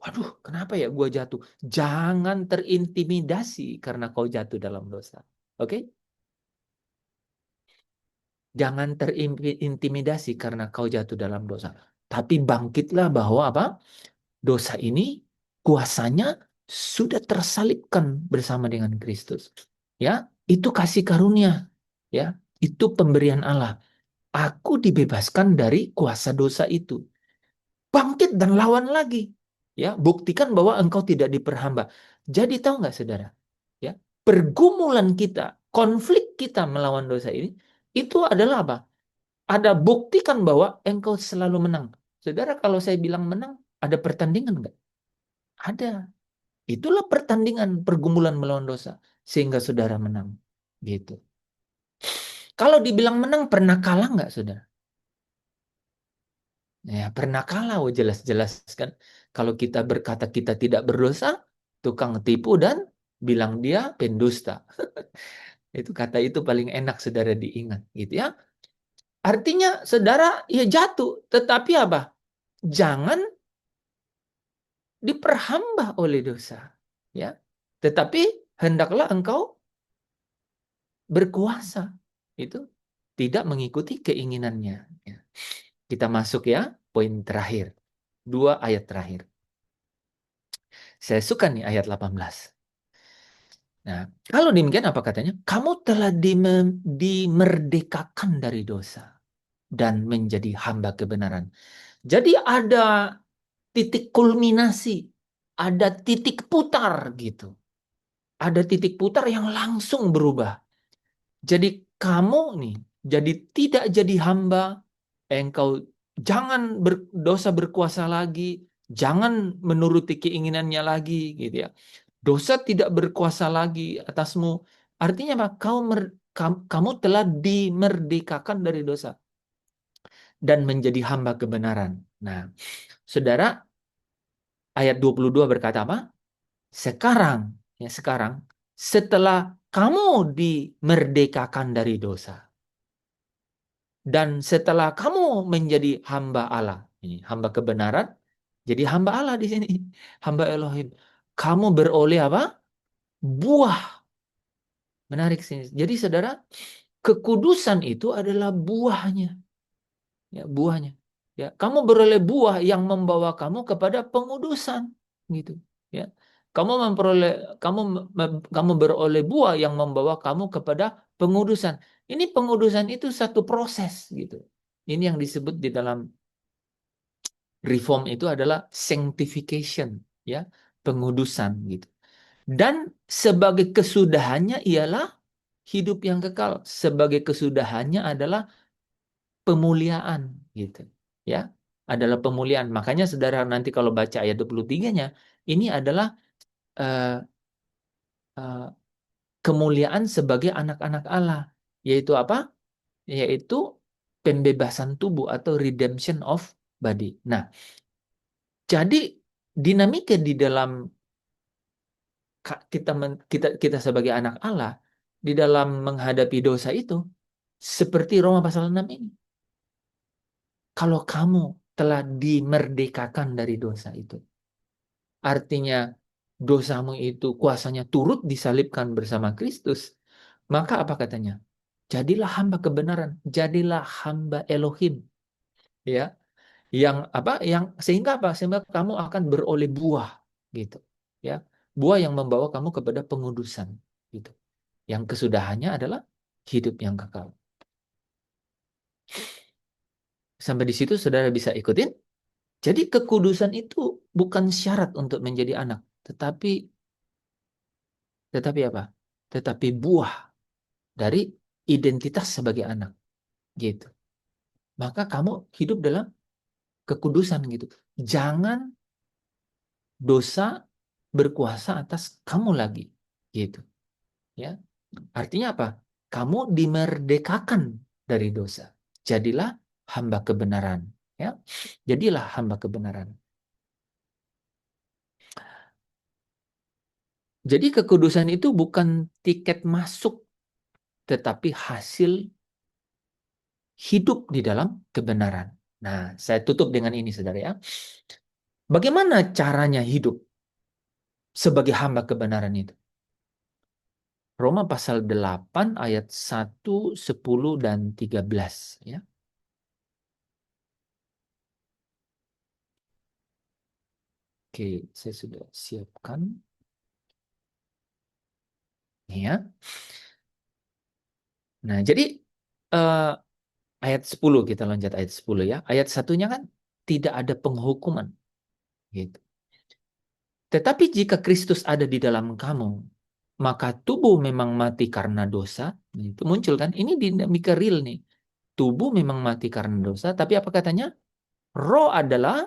Speaker 1: Waduh, kenapa ya gua jatuh? Jangan terintimidasi karena kau jatuh dalam dosa. Oke? Jangan terintimidasi karena kau jatuh dalam dosa. Tapi bangkitlah bahwa apa? Dosa ini kuasanya sudah tersalibkan bersama dengan Kristus. Ya, itu kasih karunia. Ya, itu pemberian Allah. Aku dibebaskan dari kuasa dosa itu. Bangkit dan lawan lagi. Ya, buktikan bahwa engkau tidak diperhamba. Jadi tahu nggak saudara? Ya, pergumulan kita, konflik kita melawan dosa ini, itu adalah apa? Ada buktikan bahwa engkau selalu menang. Saudara, kalau saya bilang menang, ada pertandingan nggak? Ada. Itulah pertandingan pergumulan melawan dosa. Sehingga saudara menang. Gitu. Kalau dibilang menang, pernah kalah nggak saudara? Ya, pernah kalah, oh jelas-jelas kan. Kalau kita berkata kita tidak berdosa, tukang tipu dan bilang dia pendusta. Itu kata itu paling enak saudara diingat, gitu ya. Artinya saudara ya jatuh, tetapi apa? Jangan diperhamba oleh dosa, ya. Tetapi hendaklah engkau berkuasa, itu tidak mengikuti keinginannya. Ya. Kita masuk ya, poin terakhir. 2 ayat terakhir. Saya suka nih ayat 18. Nah, kalau demikian apa katanya? Kamu telah dimerdekakan dari dosa dan menjadi hamba kebenaran. Jadi ada titik kulminasi, ada titik putar gitu. Ada titik putar yang langsung berubah. Jadi kamu nih, jadi tidak jadi hamba, engkau jangan dosa berkuasa lagi, jangan menuruti keinginannya lagi gitu ya. Dosa tidak berkuasa lagi atasmu. Artinya apa? Kamu telah dimerdekakan dari dosa dan menjadi hamba kebenaran. Nah, saudara, ayat 22 berkata apa? Sekarang setelah kamu dimerdekakan dari dosa dan setelah kamu menjadi hamba Allah, ini hamba kebenaran, jadi hamba Allah di sini, hamba Elohim. Kamu beroleh apa? Buah. Menarik sih. Jadi saudara, kekudusan itu adalah buahnya. Ya, buahnya. Ya, kamu beroleh buah yang membawa kamu kepada pengudusan, gitu. Ya, kamu beroleh buah yang membawa kamu kepada pengudusan. Ini pengudusan itu satu proses, gitu. Ini yang disebut di dalam reform itu adalah sanctification, ya, pengudusan, gitu. Dan sebagai kesudahannya ialah hidup yang kekal. Sebagai kesudahannya adalah pemuliaan, gitu. Ya, adalah pemuliaan. Makanya saudara nanti kalau baca ayat 23-nya, ini adalah eh, eh, kemuliaan sebagai anak-anak Allah. Yaitu apa? Yaitu pembebasan tubuh atau redemption of body. Nah, jadi dinamika di dalam kita sebagai anak Allah di dalam menghadapi dosa itu seperti Roma pasal 6 ini. Kalau kamu telah dimerdekakan dari dosa itu, artinya dosamu itu kuasanya turut disalibkan bersama Kristus, maka apa katanya? Jadilah hamba kebenaran, jadilah hamba Elohim, ya. Yang apa? Yang sehingga apa? Sehingga kamu akan beroleh buah, gitu. Ya. Buah yang membawa kamu kepada pengudusan, gitu. Yang kesudahannya adalah hidup yang kekal. Sampai di situ saudara bisa ikutin? Jadi kekudusan itu bukan syarat untuk menjadi anak, tetapi apa? Tetapi buah dari identitas sebagai anak, gitu. Maka kamu hidup dalam kekudusan, gitu. Jangan dosa berkuasa atas kamu lagi, gitu. Ya, artinya apa? Kamu dimerdekakan dari dosa. Jadilah hamba kebenaran, ya. Jadilah hamba kebenaran. Jadi kekudusan itu bukan tiket masuk, tetapi hasil hidup di dalam kebenaran. Nah, saya tutup dengan ini, saudara, ya. Bagaimana caranya hidup sebagai hamba kebenaran itu? Roma pasal 8 ayat 1, 10, dan 13. Ya. Oke, saya sudah siapkan. Ya. Nah, jadi ayat 10, kita loncat ayat 10 ya. Ayat satunya kan tidak ada penghukuman. Gitu. Tetapi jika Kristus ada di dalam kamu, maka tubuh memang mati karena dosa. Itu muncul kan? Ini dinamika real nih. Tubuh memang mati karena dosa, tapi apa katanya? Roh adalah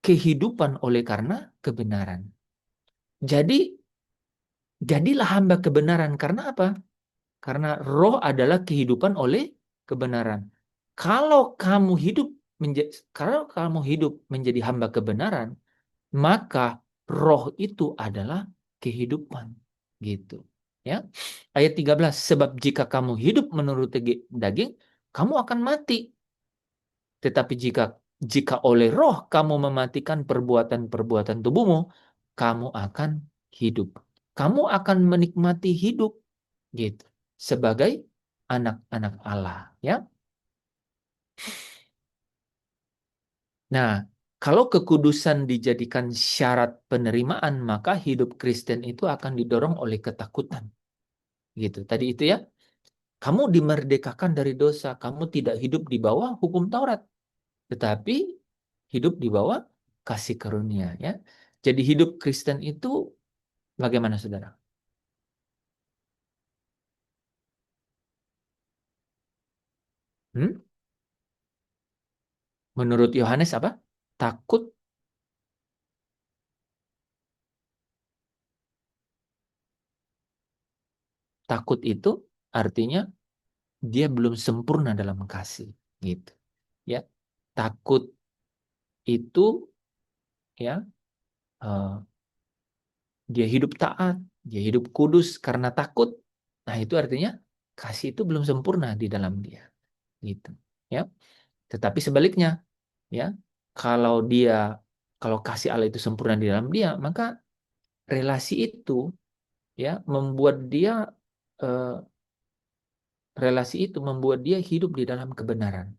Speaker 1: kehidupan oleh karena kebenaran. Jadi, jadilah hamba kebenaran. Karena apa? Karena roh adalah kehidupan oleh kebenaran. Kalau kamu hidup menjadi hamba kebenaran, maka roh itu adalah kehidupan, gitu. Ya. Ayat 13, sebab jika kamu hidup menurut daging, kamu akan mati. Tetapi jika oleh roh kamu mematikan perbuatan-perbuatan tubuhmu, kamu akan hidup. Kamu akan menikmati hidup, gitu, sebagai anak-anak Allah, ya. Nah, kalau kekudusan dijadikan syarat penerimaan, maka hidup Kristen itu akan didorong oleh ketakutan. Gitu. Tadi itu ya, kamu dimerdekakan dari dosa, kamu tidak hidup di bawah hukum Taurat, tetapi hidup di bawah kasih karunia, ya. Jadi hidup Kristen itu bagaimana, saudara? Hmm? Menurut Yohanes apa? Takut. Takut itu artinya dia belum sempurna dalam kasih, gitu. Ya, takut itu, ya, dia hidup taat, dia hidup kudus karena takut. Nah, itu artinya kasih itu belum sempurna di dalam dia, gitu. Ya, tetapi sebaliknya, ya, kalau kasih Allah itu sempurna di dalam dia, maka relasi itu, ya, eh, relasi itu membuat dia hidup di dalam kebenaran.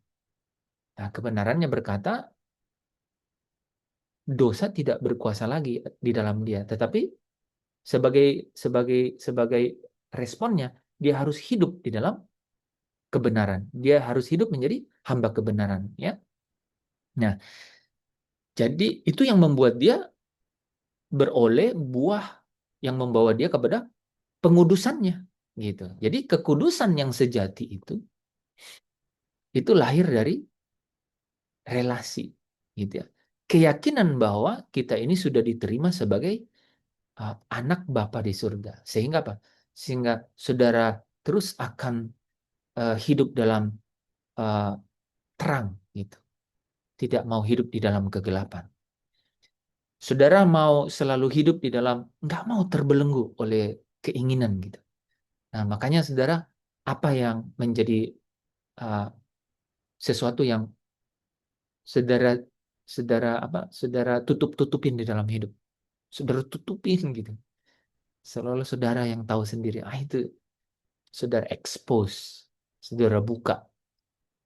Speaker 1: Nah, kebenarannya berkata dosa tidak berkuasa lagi di dalam dia, tetapi sebagai responnya dia harus hidup di dalam kebenaran. Dia harus hidup menjadi hamba kebenaran, ya. Nah, jadi itu yang membuat dia beroleh buah yang membawa dia kepada pengudusannya, gitu. Jadi kekudusan yang sejati itu lahir dari relasi, gitu ya. Keyakinan bahwa kita ini sudah diterima sebagai anak Bapa di surga. Sehingga apa? Sehingga saudara terus akan hidup dalam terang, gitu. Tidak mau hidup di dalam kegelapan. Saudara mau selalu hidup di dalam, nggak mau terbelenggu oleh keinginan, gitu. Nah, makanya saudara, apa yang menjadi sesuatu yang saudara saudara tutup-tutupin di dalam hidup. Saudara tutupin, gitu. Selalu saudara yang tahu sendiri. Itu saudara expose, saudara buka.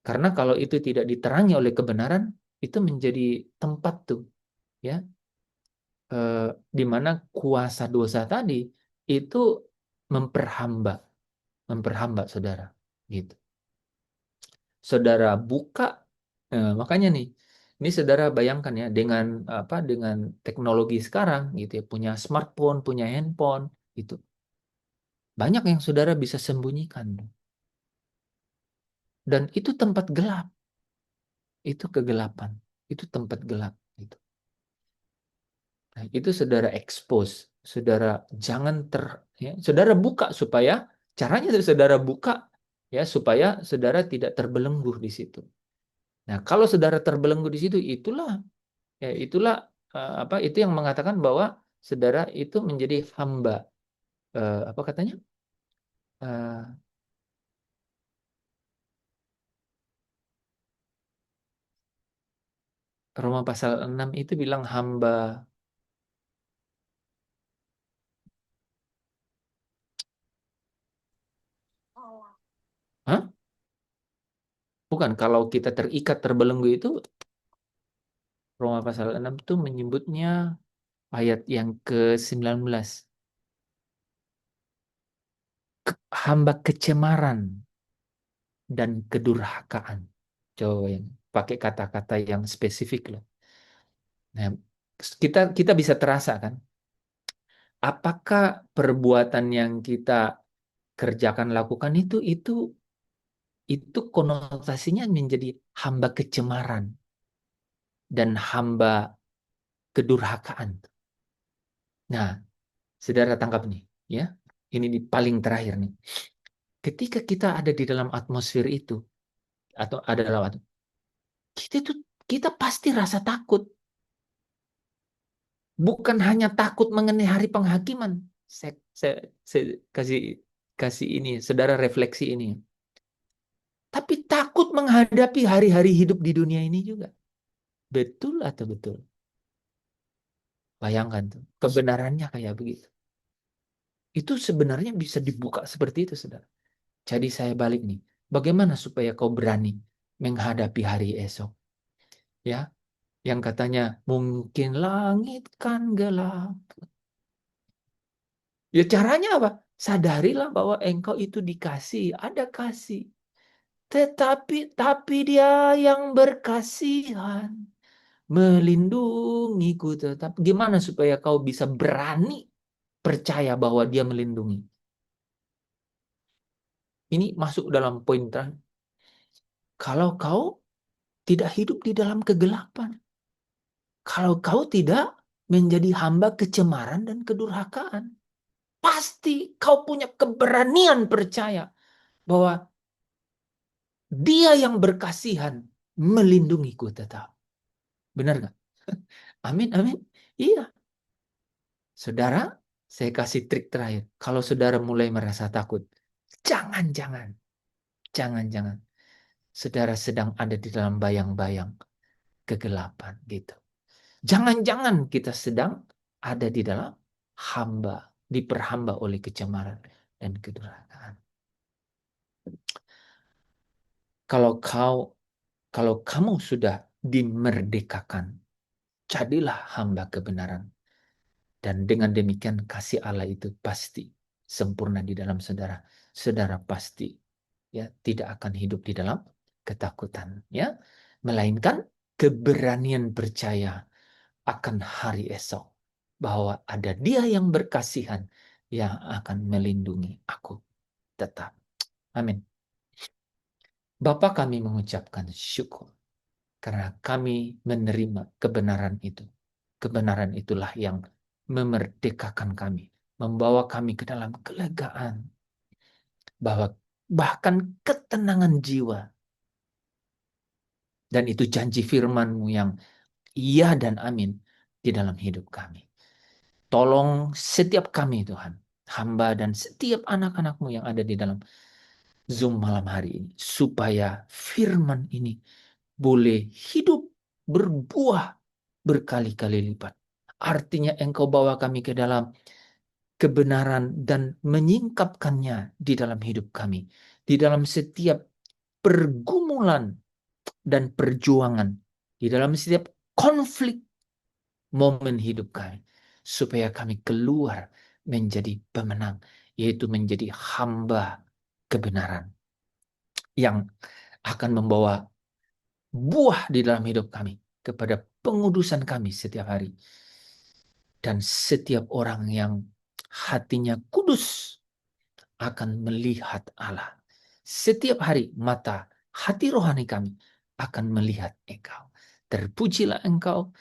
Speaker 1: Karena kalau itu tidak diterangi oleh kebenaran, itu menjadi tempat tuh, ya, di mana kuasa dosa tadi itu memperhamba saudara, gitu. Saudara buka, makanya nih, ini saudara bayangkan ya, dengan teknologi sekarang, gitu ya, punya smartphone, punya handphone, gitu. Banyak yang saudara bisa sembunyikan, dan itu tempat gelap, itu kegelapan, itu tempat gelap, gitu. Nah, itu saudara expose, saudara jangan saudara buka supaya caranya saudara buka, ya, supaya saudara tidak terbelenggu di situ. Nah, kalau saudara terbelenggu di situ, itulah itu yang mengatakan bahwa saudara itu menjadi hamba, apa katanya? Eh, Roma pasal 6 itu bilang hamba,
Speaker 2: Allah.
Speaker 1: hah? Bukan, kalau kita terikat terbelenggu itu Roma pasal 6 itu menyebutnya ayat yang ke-19. Hamba kecemaran dan kedurhakaan. Coba yang pakai kata-kata yang spesifik loh. Nah, kita bisa terasa kan, apakah perbuatan yang kita kerjakan lakukan itu konotasinya menjadi hamba kecemaran dan hamba kedurhakaan. Nah, saudara tangkap nih, ya. Ini di paling terakhir nih. Ketika kita ada di dalam atmosfer itu atau ada dalam kita pasti rasa takut. Bukan hanya takut mengenai hari penghakiman. Saya kasih ini, saudara refleksi ini. Tapi takut menghadapi hari-hari hidup di dunia ini juga. Betul atau betul? Bayangkan tuh, kebenarannya kayak begitu. Itu sebenarnya bisa dibuka seperti itu, saudara. Jadi saya balik nih, bagaimana supaya kau berani menghadapi hari esok? Ya, yang katanya mungkin langit kan gelap. Ya caranya apa? Sadarilah bahwa engkau itu dikasih, ada kasih. Tapi dia yang berkasihan melindungiku tetap. Gimana supaya kau bisa berani percaya bahwa dia melindungi? Ini masuk dalam poin terakhir. Kalau kau tidak hidup di dalam kegelapan, kalau kau tidak menjadi hamba kecemaran dan kedurhakaan, pasti kau punya keberanian percaya bahwa dia yang berkasihan melindungiku tetap. Benar nggak? Amin, amin. Iya. Saudara, saya kasih trik terakhir. Kalau saudara mulai merasa takut, jangan. Saudara sedang ada di dalam bayang-bayang kegelapan gitu. Jangan-jangan kita sedang ada di dalam diperhamba oleh kecemaran dan kedurhakaan. Kalau kau Kalau kamu sudah dimerdekakan, jadilah hamba kebenaran. Dan dengan demikian kasih Allah itu pasti sempurna di dalam saudara. Saudara pasti ya tidak akan hidup di dalam ketakutan, ya, melainkan keberanian percaya akan hari esok, bahwa ada Dia yang berkasihan yang akan melindungi aku tetap. Amin. Bapa, kami mengucapkan syukur karena kami menerima kebenaran itu. Kebenaran itulah yang memerdekakan kami, membawa kami ke dalam kelegaan, bahwa bahkan ketenangan jiwa. Dan itu janji firman-Mu yang iya dan amin di dalam hidup kami. Tolong setiap kami Tuhan, hamba dan setiap anak-anak-Mu yang ada di dalam Zoom malam hari ini, supaya firman ini boleh hidup, berbuah berkali-kali lipat. Artinya Engkau bawa kami ke dalam kebenaran dan menyingkapkannya di dalam hidup kami. Di dalam setiap pergumulan dan perjuangan. Di dalam setiap konflik momen hidup kami. Supaya kami keluar menjadi pemenang. Yaitu menjadi hamba kebenaran. Yang akan membawa buah di dalam hidup kami. Kepada pengudusan kami setiap hari. Dan setiap orang yang hatinya kudus akan melihat Allah. Setiap hari mata hati rohani kami akan melihat Engkau. Terpujilah Engkau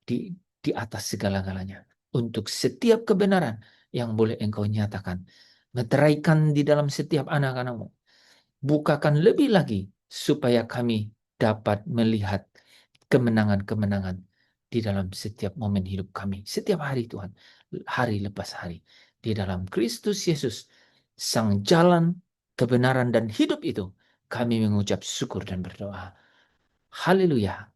Speaker 1: di atas segala-galanya. Untuk setiap kebenaran yang boleh Engkau nyatakan. Meteraikan di dalam setiap anak-anak-Mu. Bukakan lebih lagi supaya kami dapat melihat kemenangan-kemenangan di dalam setiap momen hidup kami. Setiap hari Tuhan, hari lepas hari. Di dalam Kristus Yesus, Sang jalan, kebenaran, dan hidup itu, kami mengucap syukur dan berdoa. Haleluya.